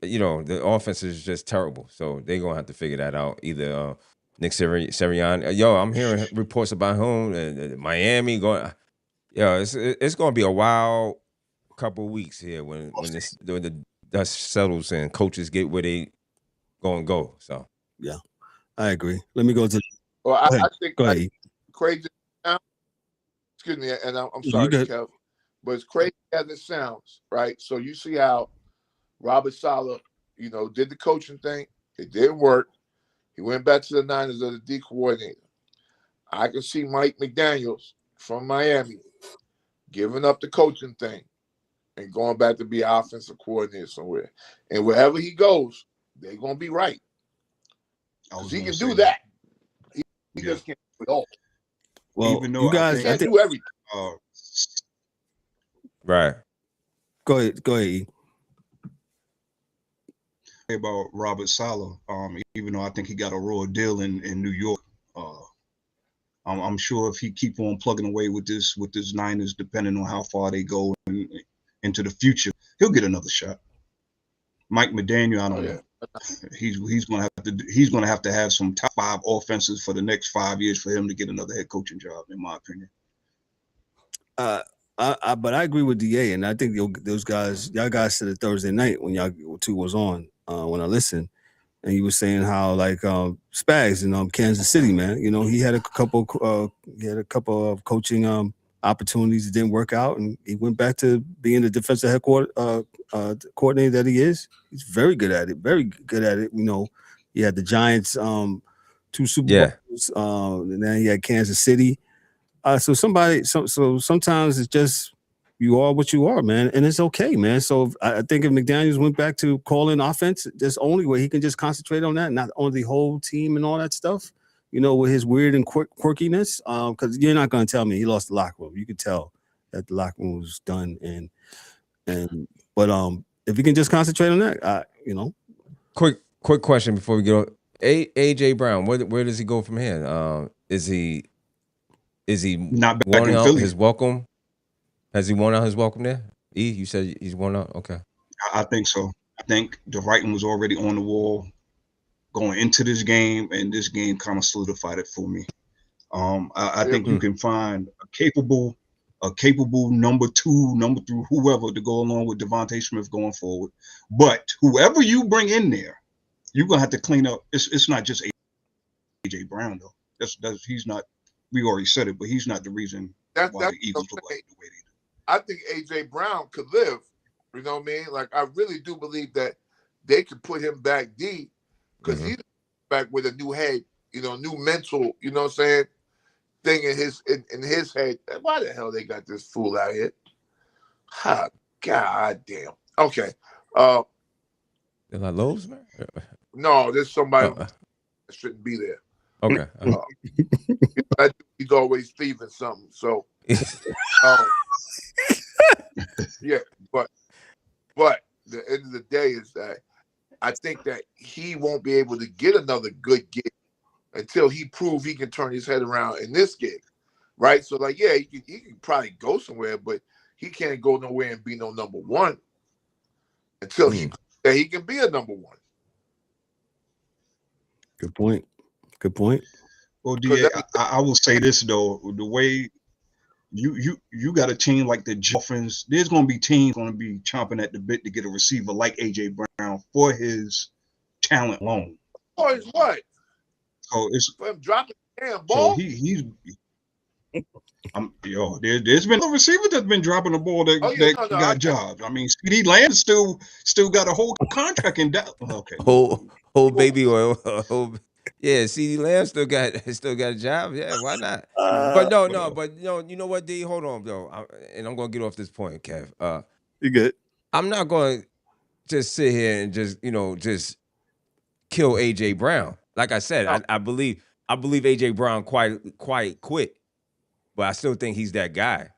The offense is just terrible. So they're going to have to figure that out. Either Nick Sirianni. I'm hearing reports about him, Miami going. It's going to be a wild couple of weeks here when the dust settles and coaches get where they going to go. So yeah, I agree. Let me go to. Well, I think go ahead. Crazy. Excuse me, and I'm sorry, Kev, but it's crazy as it sounds, right? So you see how Robert Saleh, did the coaching thing. It didn't work. He went back to the Niners as a D coordinator. I can see Mike McDaniels from Miami giving up the coaching thing and going back to be offensive coordinator somewhere. And wherever he goes, they're going to be right. Because he can do that. He just can't do it all. Well, even though you guys can't do everything. Right. Go ahead. E. About Robert Saleh, even though I think he got a raw deal in New York, I'm sure if he keep on plugging away with this Niners, depending on how far they go into the future, he'll get another shot. Mike McDaniel, I don't know. He's gonna have to have some top 5 offenses for the next 5 years for him to get another head coaching job, in my opinion. But I agree with DA, and I think y'all guys said it Thursday night when y'all two was on when I listened, and you were saying how like Spags in Kansas City, man, he had a couple of coaching opportunities that didn't work out, and he went back to being the defensive coordinator that he is. He's very good at it. He had the Giants 2 Super Bowls, and then he had Kansas City. So sometimes it's just you are what you are, man, and it's okay, man. So I think if McDaniels went back to calling offense, that's the only way he can just concentrate on that, not on the whole team and all that stuff. With his weird and quirkiness, because you're not going to tell me he lost the locker room. You could tell that the locker room was done, but if he can just concentrate on that, Quick question before we go. AJ Brown, where does he go from here? Is he not back worn in out Philly? his welcome? Has he worn out his welcome there? You said he's worn out. Okay, I think so. I think the writing was already on the wall going into this game, and this game kind of solidified it for me. I think you can find a capable number 2, number 3, whoever to go along with Devontae Smith going forward. But whoever you bring in there, you're gonna have to clean up. It's not just AJ Brown though. That's he's not. We already said it, but he's not the reason why the Eagles look like the way they do. I think AJ Brown could live. You know what I mean? Like I really do believe that they could put him back D because he's back with a new head, new mental, you know what I'm saying, thing in his head. Why the hell they got this fool out here? God damn. Okay. They're like Lowe's, man? No, there's somebody that shouldn't be there. Okay. He's always thieving something. So, yeah, but the end of the day is that I think that he won't be able to get another good gig until he prove he can turn his head around in this game, right? So, like, yeah, he can probably go somewhere, but he can't go nowhere and be no number one until he can be a number one. Good point. Good point. Well, DA, I will say this though: the way you got a team like the Dolphins, there's going to be teams going to be chomping at the bit to get a receiver like AJ Brown for his talent alone. Oh, it's what? So it's for him dropping the damn ball. So he's. There's been a receiver that's been dropping the ball that got jobs. I mean, CD Lamb still got a whole contract in that. Okay, whole baby oil. Yeah, CD Lamb still got a job. Yeah, why not? But you know what, D? Hold on, though, and I'm gonna get off this point, Kev. You good? I'm not going to just sit here and just kill AJ Brown. Like I said, I believe AJ Brown quite quick. But I still think he's that guy.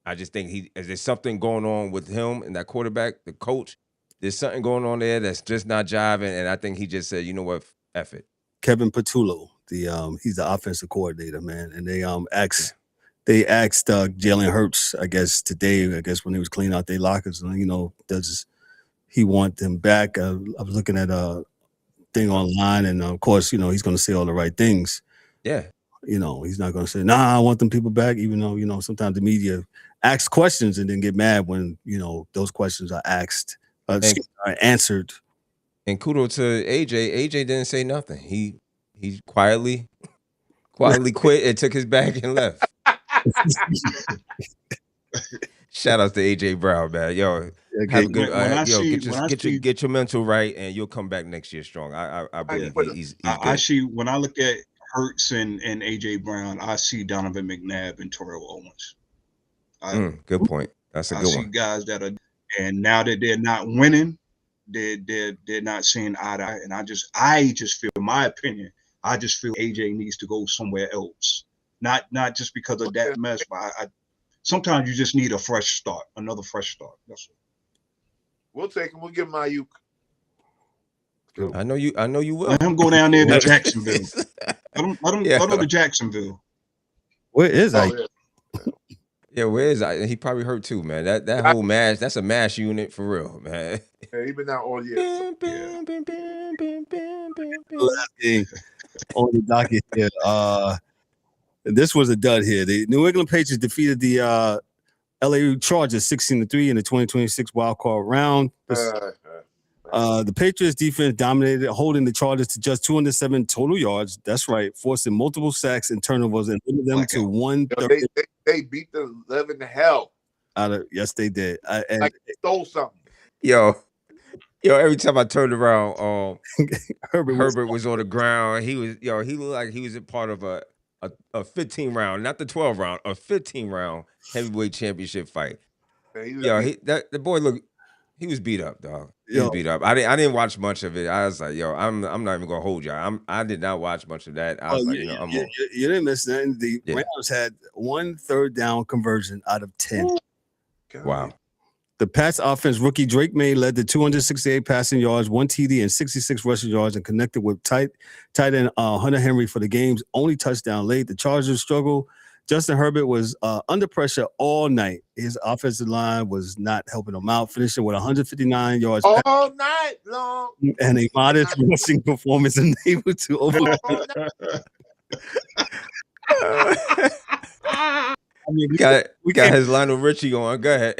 I just think there's something going on with him and that quarterback, the coach. There's something going on there that's just not jiving, and I think he just said, you know what, F it. Kevin Patullo, he's the offensive coordinator, man, and they asked Jalen Hurts, I guess today, when he was cleaning out their lockers, does he want them back? I was looking at a thing online, and of course, he's going to say all the right things. Yeah. He's not going to say, nah, I want them people back, even though, sometimes the media asks questions and then get mad when, those questions are are answered. And kudos to AJ. AJ didn't say nothing. He quietly quit and took his bag and left. Shout out to AJ Brown, man. Yo, have a good get your mental right, and you'll come back next year strong. I believe he's good. Actually, when I look at Hurts and AJ Brown, I see Donovan McNabb and Terrell Owens. Good point. That's a good one. I see guys that are, and now that they're not winning, they're not seeing eye to eye. And I just feel, in my opinion, I just feel AJ needs to go somewhere else. Not just because of that mess, but sometimes you just need a fresh start, another fresh start. That's it. We'll take him. We'll give him Ayuk. I know you will. Let him go down there to Jacksonville. Let him go to Jacksonville. Where is I? Yeah, where is I? He probably hurt too, man. That whole mash, that's a mash unit for real, man. Yeah, he been out all year. Last game on the docket here. This was a dud here. The New England Patriots defeated the LA Chargers 16-3 in the 2026 wild card round. The Patriots defense dominated, holding the Chargers to just 207 total yards. That's right, forcing multiple sacks and turnovers and limited them to 130. They beat the 11 to hell. Yes, they did. They stole something. Yo, every time I turned around, Herbert was on the ground. He looked like he was a part of a 15 round, not the 12 round, a 15 round heavyweight championship fight. The boy looked. He was beat up, dog. He was beat up. I didn't watch much of it. I was like, I'm not even gonna hold y'all. I did not watch much of that. I was I'm on. You didn't miss that. The Rams had 1 third down conversion out of 10. Wow. The Pats offense rookie Drake May led to 268 passing yards, 1 TD, and 66 rushing yards, and connected with tight end Hunter Henry for the game's only touchdown late. The Chargers struggled. Justin Herbert was under pressure all night. His offensive line was not helping him out, finishing with 159 yards all night long, and a modest rushing performance, unable to overcome. We got his Lionel Richie on. Go ahead.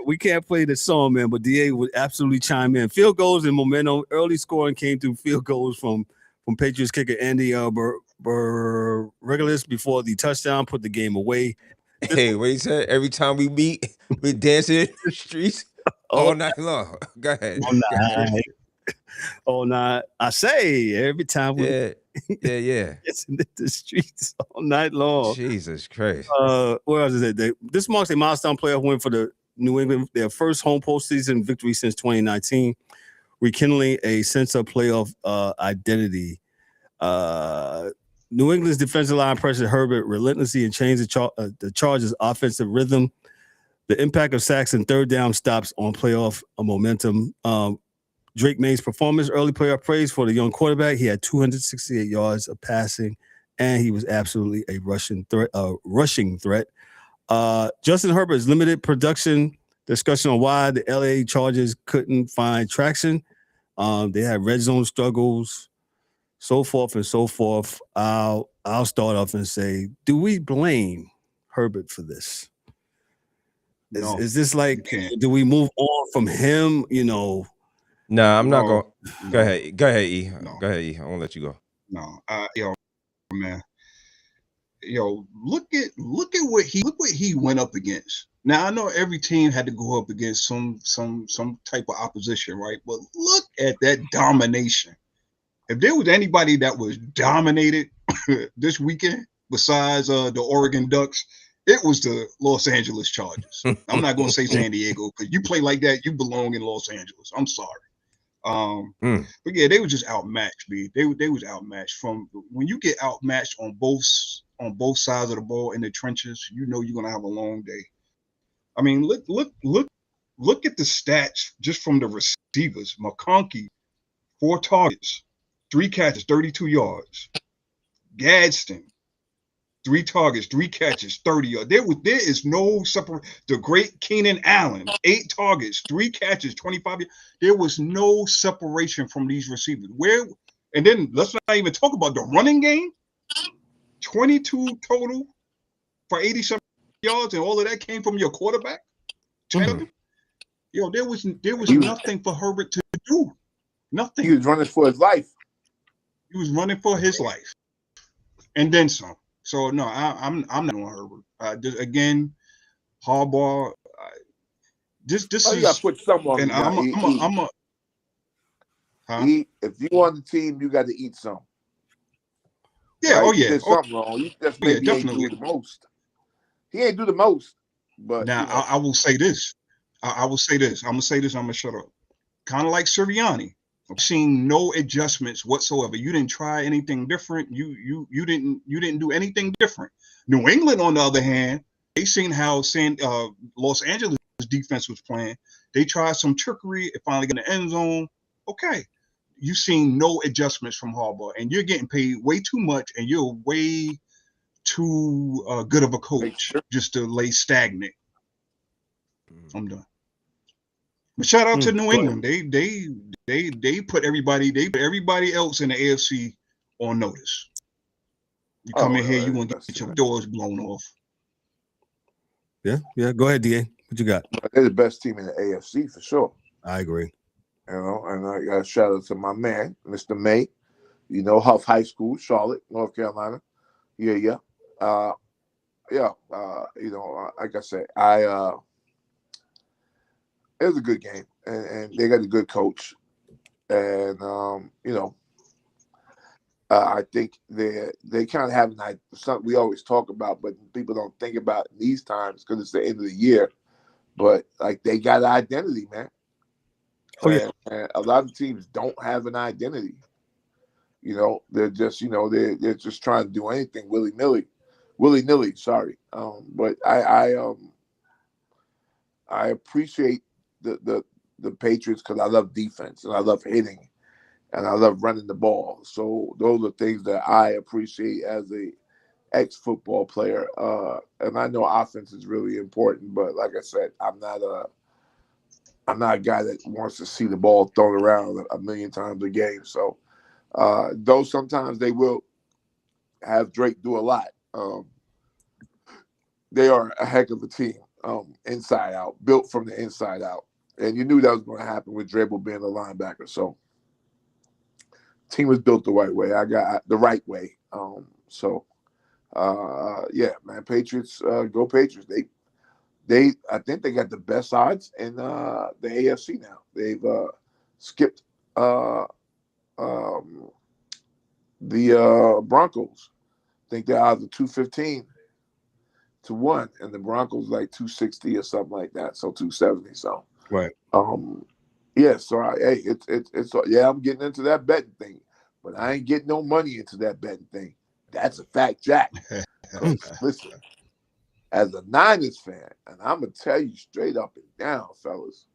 We can't play the song, man, but DA would absolutely chime in. Field goals and momentum. Early scoring came through field goals from Patriots kicker Andy Regulus before the touchdown put the game away. Hey, what he said? Every time we meet, we dance in the streets all night long. Go ahead. All night. I say every time we it's in the streets all night long. Jesus Christ. Where else is it? This marks a milestone playoff win for the New England, their first home postseason victory since 2019, rekindling a sense of playoff identity. New England's defensive line pressured Herbert relentlessly and changed the Chargers' offensive rhythm. The impact of sacks and third down stops on playoff momentum. Drake May's performance, early playoff praise for the young quarterback. He had 268 yards of passing, and he was absolutely a rushing threat. Justin Herbert's limited production, discussion on why the LA Chargers couldn't find traction. They had red zone struggles, so forth and so forth. I'll start off and say, do we blame Herbert for this? Is this like, do we move on from him? You know? Nah, I'm not going. Go ahead. Go ahead, E. No. Go ahead, E. I won't let you go. No, man. Look at what he went up against. Now I know every team had to go up against some type of opposition, right? But look at that domination. If there was anybody that was dominated this weekend besides the Oregon Ducks, it was the Los Angeles Chargers. I'm not going to say San Diego because you play like that, you belong in Los Angeles. I'm sorry. But yeah, they were just outmatched, B. They was outmatched. From when you get outmatched on both sides of the ball in the trenches, you know you're gonna have a long day. I mean, look at the stats just from the receivers. McConkey, 4 targets, 3 catches, 32 yards. Gadsden, 3 targets, 3 catches, 30 yards. There is no separate. The great Keenan Allen, 8 targets, 3 catches, 25 yards. There was no separation from these receivers. And then let's not even talk about the running game. 22 total for 87 yards, and all of that came from your quarterback. 10 of them. There was nothing for Herbert to do. Nothing. He was running for his life. He was running for his life, and then some. So no, I'm not on Herbert. Again, Harbaugh. This is. You got to put some on. And if you on the team, you got to eat some. Yeah. Right? Oh yeah. He did something wrong. He just maybe definitely ain't do the most. He ain't do the most. But now I will say this. I will say this. I'm gonna say this. I'm gonna shut up. Kind of like Sirianni. I've seen no adjustments whatsoever. You didn't try anything different. You didn't do anything different. New England, on the other hand, they seen how Los Angeles defense was playing. They tried some trickery. It finally got in the end zone. Okay, you've seen no adjustments from Harbaugh, and you're getting paid way too much, and you're way too good of a coach just to lay stagnant. I'm done. But shout out to New England. They put everybody else in the AFC on notice. You come in here, you want to get your doors blown off. Yeah. Go ahead, DA. What you got? They're the best team in the AFC for sure. I agree. And I got a shout out to my man, Mr. May. Huff High School, Charlotte, North Carolina. Yeah. Like I said, it was a good game, and they got a good coach, and I think they kind of have something we always talk about, but people don't think about in these times because it's the end of the year. But like they got an identity, man. Oh yeah. And a lot of teams don't have an identity. They're just they're just trying to do anything willy nilly. Sorry, but I appreciate the Patriots because I love defense and I love hitting and I love running the ball. So those are things that I appreciate as a ex-football player. And I know offense is really important, but like I said, I'm not a guy that wants to see the ball thrown around a million times a game. So though sometimes they will have Drake do a lot, they are a heck of a team, inside out, built from the inside out. And you knew that was going to happen with Drabble being a linebacker. So team was built the right way. I got the right way. Yeah, man, Patriots, go Patriots. I think they got the best odds in the AFC now. They've skipped the Broncos. I think they're odds of 215 to 1, and the Broncos like 260 or something like that. So 270. So right. Yeah. So it's I'm getting into that betting thing, but I ain't getting no money into that betting thing. That's a fact, Jack. Listen, as a Niners fan, and I'm gonna tell you straight up and down, fellas,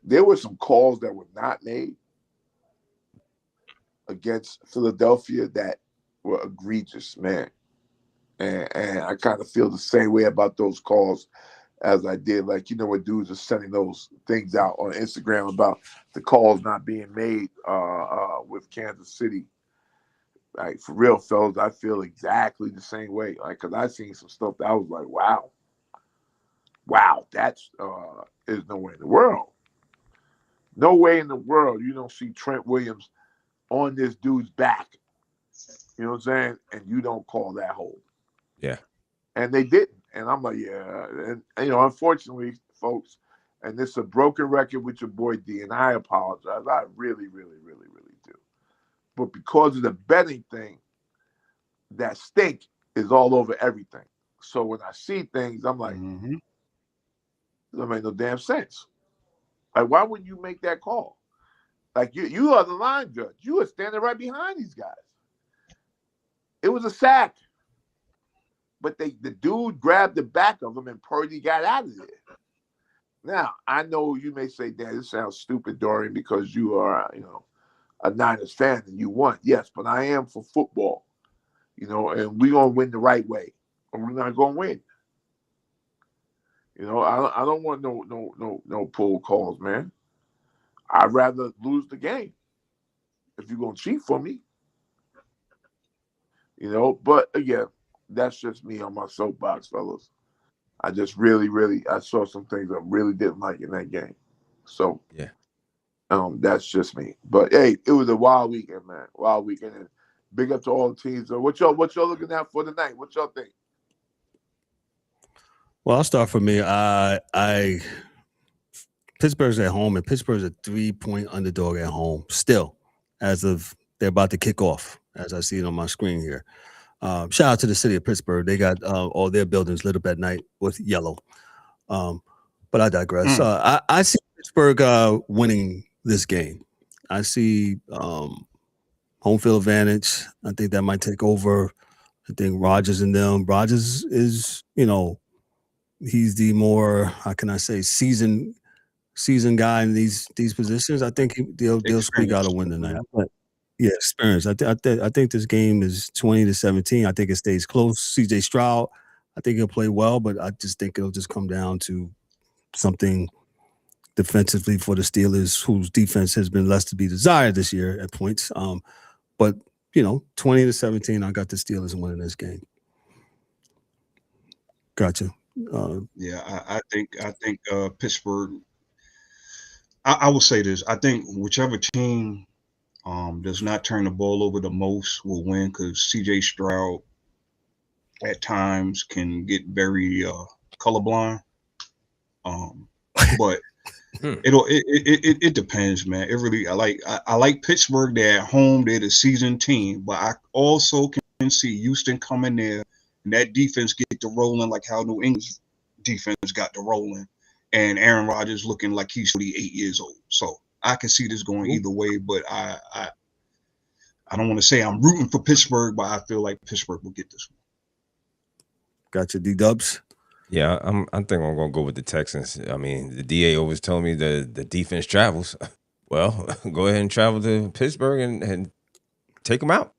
there were some calls that were not made against Philadelphia that were egregious, man. And I kind of feel the same way about those calls as I did. Like, when dudes are sending those things out on Instagram about the calls not being made with Kansas City. Like, for real, fellas, I feel exactly the same way. Like, because I seen some stuff that I was like, wow, that's is no way in the world. No way in the world you don't see Trent Williams on this dude's back. You know what I'm saying? And you don't call that hold. Yeah. And they didn't. And I'm like, yeah. And unfortunately, folks, and this is a broken record with your boy D, and I apologize. I really, really, really, really do. But because of the betting thing, that stink is all over everything. So when I see things, I'm like, that make no damn sense. Like, why wouldn't you make that call? Like, you are the line judge. You are standing right behind these guys. It was a sack. But the dude grabbed the back of him and Purdy got out of there. Now, I know you may say, Dan, this sounds stupid, Dorian, because you are, a Niners fan and you won. Yes, but I am for football, and we're going to win the right way, or we're not going to win. I don't want no pull calls, man. I'd rather lose the game if you're going to cheat for me. But again, that's just me on my soapbox, fellas. I just really, really, I saw some things I really didn't like in that game. So, yeah, that's just me. But hey, it was a wild weekend, man. Wild weekend, and big up to all the teams. So what y'all looking at for tonight? What y'all think? Well, I'll start for me. Pittsburgh's at home, and Pittsburgh's a 3-point underdog at home still, as of they're about to kick off, as I see it on my screen here. Shout out to the city of Pittsburgh. They got all their buildings lit up at night with yellow. But I digress. I see Pittsburgh winning this game. I see home field advantage. I think that might take over. I think Rodgers and them. Rodgers is, he's the more, how can I say, seasoned guy in these positions. I think they'll squeak out a win tonight. Yeah, experience. I think this game is 20-17. I think it stays close. CJ Stroud, I think he'll play well, but I just think it'll just come down to something defensively for the Steelers, whose defense has been less to be desired this year at points. But 20-17, I got the Steelers winning this game. Gotcha. I think Pittsburgh. I will say this. I think whichever team does not turn the ball over the most will win, because CJ Stroud at times can get very colorblind. But it depends, man. It really I like Pittsburgh. They're at home. They're the seasoned team, but I also can see Houston coming there and that defense get to rolling like how New England's defense got to rolling, and Aaron Rodgers looking like he's 48 years old. So I can see this going either way, but I don't want to say I'm rooting for Pittsburgh, but I feel like Pittsburgh will get this one. Gotcha, D-Dubbz. Yeah, I think I'm gonna go with the Texans. I mean, the DA always told me the defense travels. Well, go ahead and travel to Pittsburgh and take them out.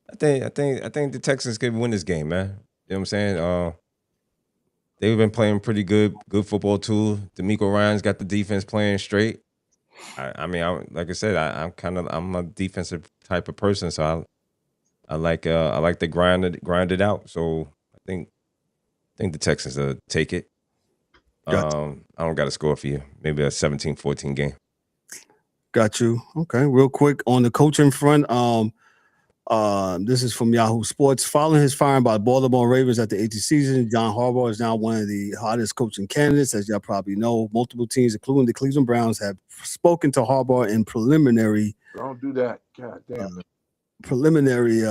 I think the Texans can win this game, man. You know what I'm saying? They've been playing pretty good football too. DeMeco Ryans got the defense playing straight. Like I said, I'm a defensive type of person, so I like to grind it out. So I think the Texans take it. I don't got a score for you. Maybe a 17-14 game. Got you. Okay, real quick on the coaching front. This is from Yahoo Sports. Following his firing by Baltimore Ravens at the 18th season, John Harbaugh is now one of the hottest coaching candidates, as y'all probably know. Multiple teams, including the Cleveland Browns, have spoken to Harbaugh in preliminary. Don't do that. God damn it. Preliminary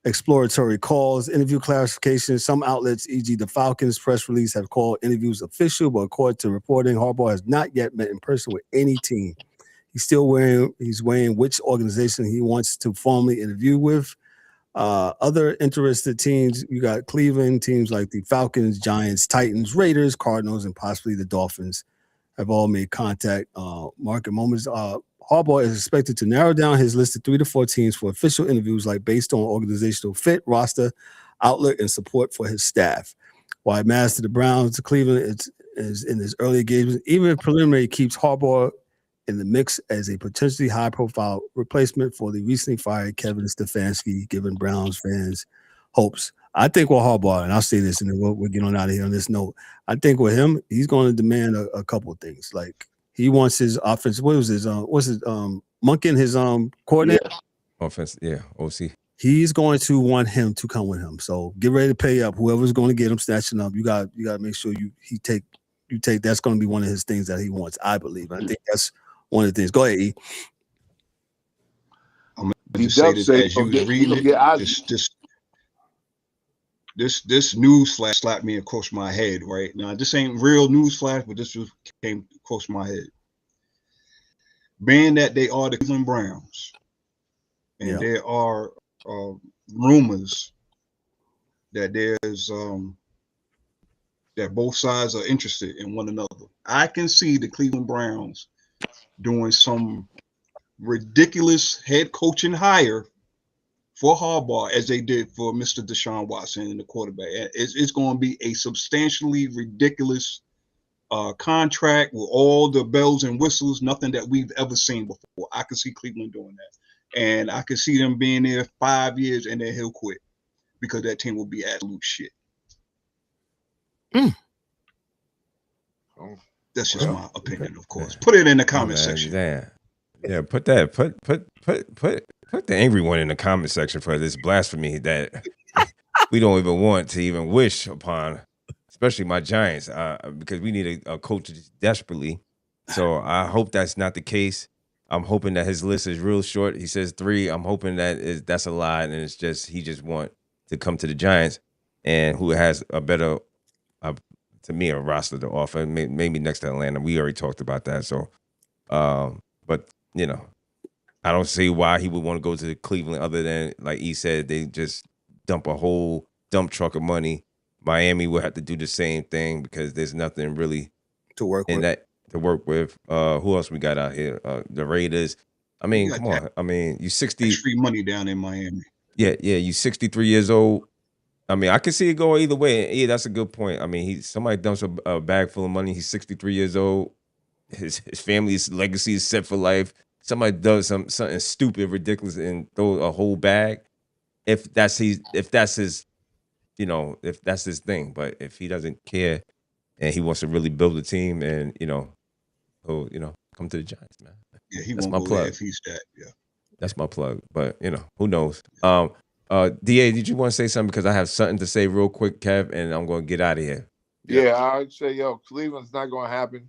exploratory calls, interview clarifications. Some outlets, e.g. the Falcons press release, have called interviews official, but according to reporting, Harbaugh has not yet met in person with any team. He's weighing which organization he wants to formally interview with. Other interested teams, you got Cleveland, teams like the Falcons, Giants, Titans, Raiders, Cardinals, and possibly the Dolphins have all made contact. Market moments. Harbaugh is expected to narrow down his list of 3 to 4 teams for official interviews, like based on organizational fit, roster, outlook, and support for his staff. While it matters to the Browns, to Cleveland is in his early engagements. Even if preliminary, keeps Harbaugh in the mix as a potentially high-profile replacement for the recently fired Kevin Stefanski, giving Browns fans hopes. I think with Harbaugh, and I'll say this, and then we'll get on out of here on this note. I think with him, he's going to demand a couple of things. Like, he wants his offense. What was his? Monken, his coordinator? Yeah. Offense, yeah, OC. He's going to want him to come with him. So get ready to pay up. Whoever's going to get him snatching up, you got to make sure you take. That's going to be one of his things that he wants. I believe. I think that's one of the things. Go ahead, E. I'm going to say this as you was reading it. This news flash slapped me across my head right now. This ain't real news flash, but this came across my head. Being that they are the Cleveland Browns, and there are rumors that there's that both sides are interested in one another. I can see the Cleveland Browns doing some ridiculous head coaching hire for Harbaugh, as they did for Mr. Deshaun Watson and the quarterback. It's going to be a substantially ridiculous contract with all the bells and whistles, nothing that we've ever seen before. I can see Cleveland doing that. And I can see them being there 5 years and then he'll quit because that team will be absolute shit. That's just my opinion, of course. Put it in the comment section. Yeah, put the angry one in the comment section for this blasphemy that we don't even want to even wish upon, especially my Giants, because we need a coach desperately. So I hope that's not the case. I'm hoping that his list is real short. He says 3. I'm hoping that that's a lie, and it's just he just want to come to the Giants, and who has a better, to me, a roster to offer. Maybe next to Atlanta. We already talked about that. So, but you know, I don't see why he would want to go to Cleveland other than, like he said, they just dump a whole dump truck of money. Miami will have to do the same thing because there's nothing really to work with. Who else we got out here? The Raiders. I mean, come on. I mean, you 60 free money down in Miami. Yeah. You 63 years old. I mean, I can see it go either way. Yeah, that's a good point. I mean, somebody dumps a bag full of money. He's 63 years old. His family's legacy is set for life. Somebody does something stupid, ridiculous, and throw a whole bag. If that's his thing. But if he doesn't care and he wants to really build a team, and he'll come to the Giants, man. Yeah, he won't go there if he's that. Yeah, that's my plug. But who knows? Da, did you want to say something? Because I have something to say real quick, Kev, and I'm going to get out of here. Yeah, I'd say, Cleveland's not going to happen.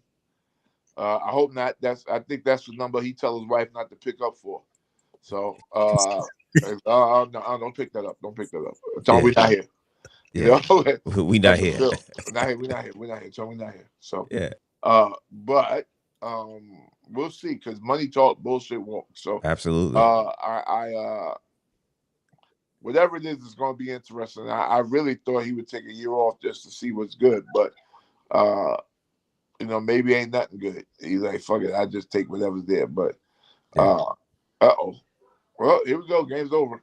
I hope not. I think that's the number he tells his wife not to pick up for. So, no, don't pick that up. Don't pick that up. Tell him we're not here. Yeah, we not here. We're not here. Tell him we're not here. So, yeah. But we'll see, because money talk, bullshit won't. So, absolutely. Whatever it is going to be interesting. I really thought he would take a year off just to see what's good, but maybe ain't nothing good. He's like, fuck it, I just take whatever's there. But well, here we go. Game's over.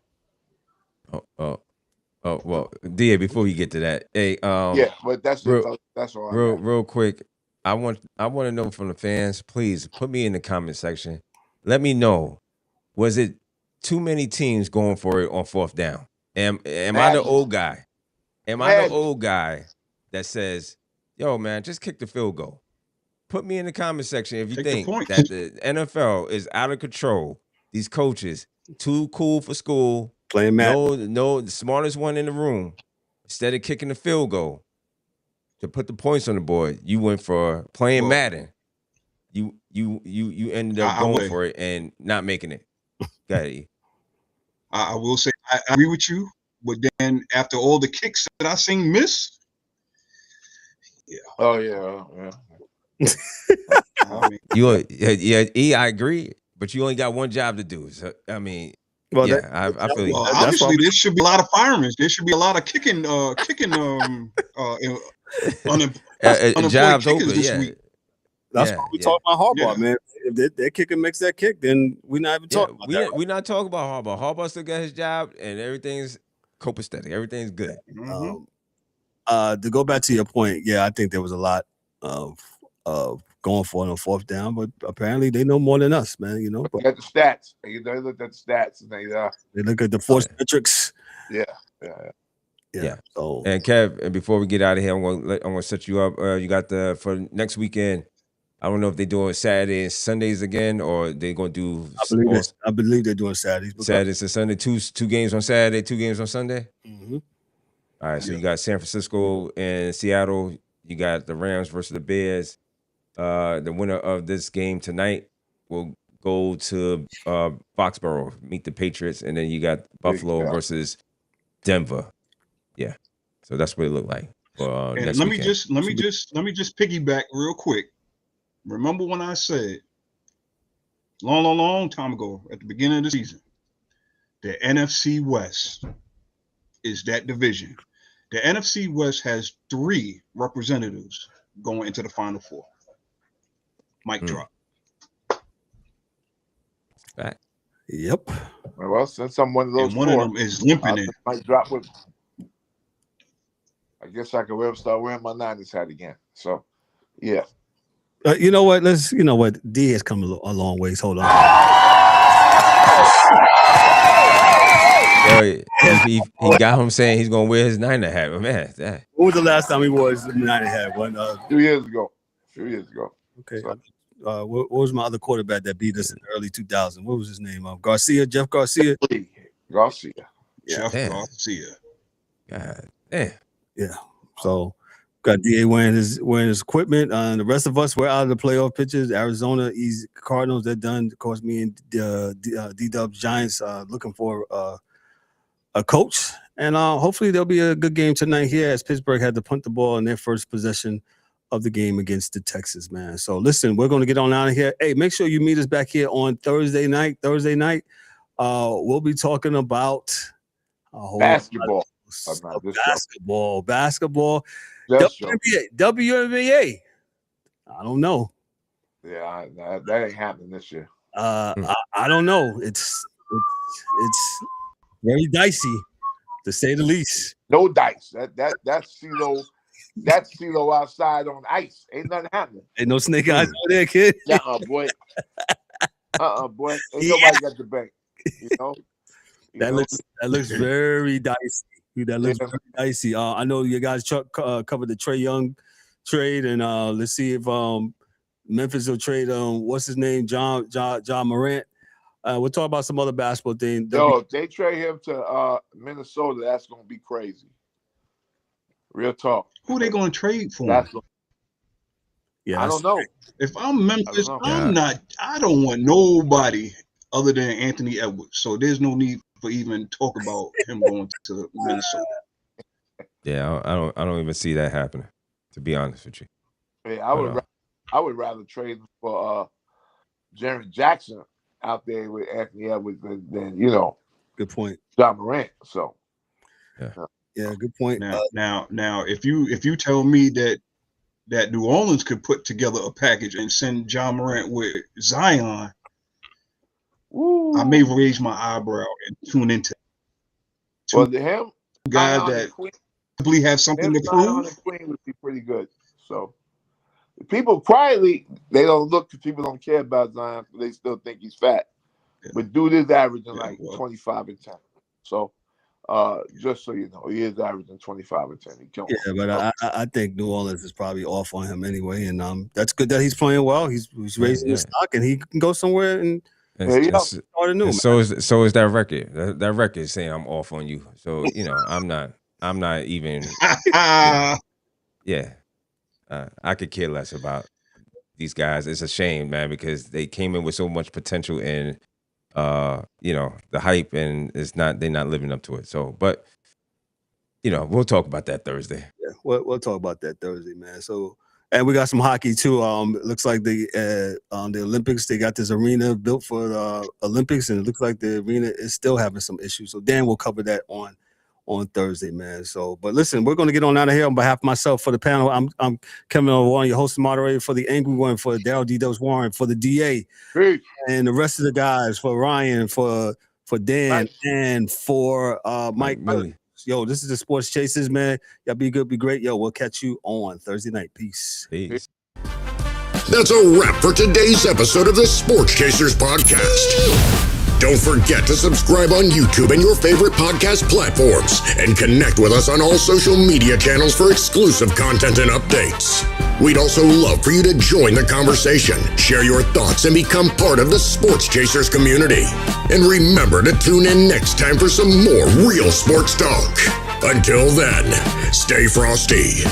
Oh well, Da, before you get to that, hey, but that's all. Real quick, I want to know from the fans, please put me in the comment section. Let me know, was it too many teams going for it on 4th down? Am I the old guy? Am I the old guy that says, yo, man, just kick the field goal? Put me in the comment section if you think that the NFL is out of control. These coaches, too cool for school. Playing Madden. No, the smartest one in the room. Instead of kicking the field goal to put the points on the board, you went for playing Madden. You ended up going for it and not making it. Go ahead. I will say I agree with you, but then after all the kicks that I seen miss, oh yeah. I mean, I agree, but you only got one job to do. So I mean, I feel well, obviously there should be a lot of firings. There should be a lot of kicking jobs open. This week. That's why we talk about Harbaugh, man. If their kicker makes that kick, then we're not even talking about that. We're not talking about Harbaugh. Harbaugh still got his job, and everything's copacetic. Everything's good. To go back to your point, I think there was a lot of going for it on fourth down, but apparently they know more than us, man. You know, but at the stats, they looked at the stats and they look at the force metrics. Yeah. So, and Kev, and before we get out of here, I'm gonna set you up. You got for next weekend. I don't know if they're doing Saturday and Sundays again, or they're gonna do. I believe they're doing Saturdays. Saturdays and Sunday. Two games on Saturday, 2 games on Sunday. Mm-hmm. All right, so you got San Francisco and Seattle. You got the Rams versus the Bears. The winner of this game tonight will go to Foxborough, meet the Patriots, and then you got Buffalo versus Denver. Yeah, so that's what it looked like. And let me just piggyback real quick. Remember when I said long time ago at the beginning of the season, the NFC West is that division. The NFC West has 3 representatives going into the Final Four. Mic drop. Fact. Yep. Well, since I'm one of those, and one of them is limping in. Mic drop with. I guess I could start wearing my Niners hat again. So, yeah. You know what? D has come a long ways. Hold on. He got him saying he's gonna wear his Niner hat. But man, when was the last time he wore his Niner hat? 2 years ago. Okay. So, what was my other quarterback that beat us in the early 2000s? What was his name? Jeff Garcia. Garcia. Yeah. Garcia. God damn. Yeah. So got DA wearing his equipment. And the rest of us, we're out of the playoff pictures. Arizona, Cardinals, they're done. Of course, me and D-Dubbz Giants looking for a coach. And hopefully there'll be a good game tonight here as Pittsburgh had to punt the ball in their first possession of the game against the Texans, man. So listen, we're going to get on out of here. Hey, make sure you meet us back here on Thursday night. We'll be talking about basketball. Basketball. WNBA. I don't know. Yeah, that ain't happening this year. I don't know. It's very dicey, to say the least. No dice. That's CeeLo. That's CeeLo outside on ice. Ain't nothing happening. Ain't no snake eyes out there, kid. Boy. Boy. Ain't nobody got the bank. You know. That looks very dicey. That looks very dicey. I know you guys covered the Trae Young trade, and let's see if Memphis will trade what's his name, John Morant. We'll talk about some other basketball things. If they trade him to Minnesota, that's gonna be crazy. Real talk. Who are they gonna trade for? I don't know. If I'm Memphis, I don't want nobody other than Anthony Edwards. So there's no need for even talk about him going to Minnesota. Yeah, I don't even see that happening, to be honest with you. Yeah, I would rather trade for Jaren Jackson out there with Anthony Edwards than good point, John Morant. So yeah, good point. Now, if you tell me that New Orleans could put together a package and send John Morant with Zion, I may raise my eyebrow and tune into him guys that probably have something to prove. Queen would be pretty good. So people quietly, people don't care about Zion. They still think he's fat, but dude is averaging 25 and 10. So just so you know, he is averaging 25 and 10. Yeah, but I think New Orleans is probably off on him anyway, and that's good that he's playing well. He's raising his stock, and he can go somewhere and. So is that record. That record is saying I'm off on you. So I'm not even. I could care less about these guys. It's a shame, man, because they came in with so much potential and the hype, and they're not living up to it. So, but we'll talk about that Thursday. Yeah, we'll talk about that Thursday, man. So. And we got some hockey too. It looks like the Olympics, they got this arena built for the Olympics, and it looks like the arena is still having some issues. So Dan will cover that on on Thursday, man. So, but listen, we're going to get on out of here on behalf of myself for the panel. I'm Kevin Warren, your host and moderator, for the Angry One, for Daryl D-Dubbz Warren, for the DA, and the rest of the guys, for Ryan, for Dan, and for Mike. Yo, this is the Sports Chasers, man. Y'all be good, be great. Yo, we'll catch you on Thursday night. Peace. That's a wrap for today's episode of the Sports Chasers podcast. Don't forget to subscribe on YouTube and your favorite podcast platforms, and connect with us on all social media channels for exclusive content and updates. We'd also love for you to join the conversation, share your thoughts, and become part of the Sports Chasers community. And remember to tune in next time for some more real sports talk. Until then, stay frosty.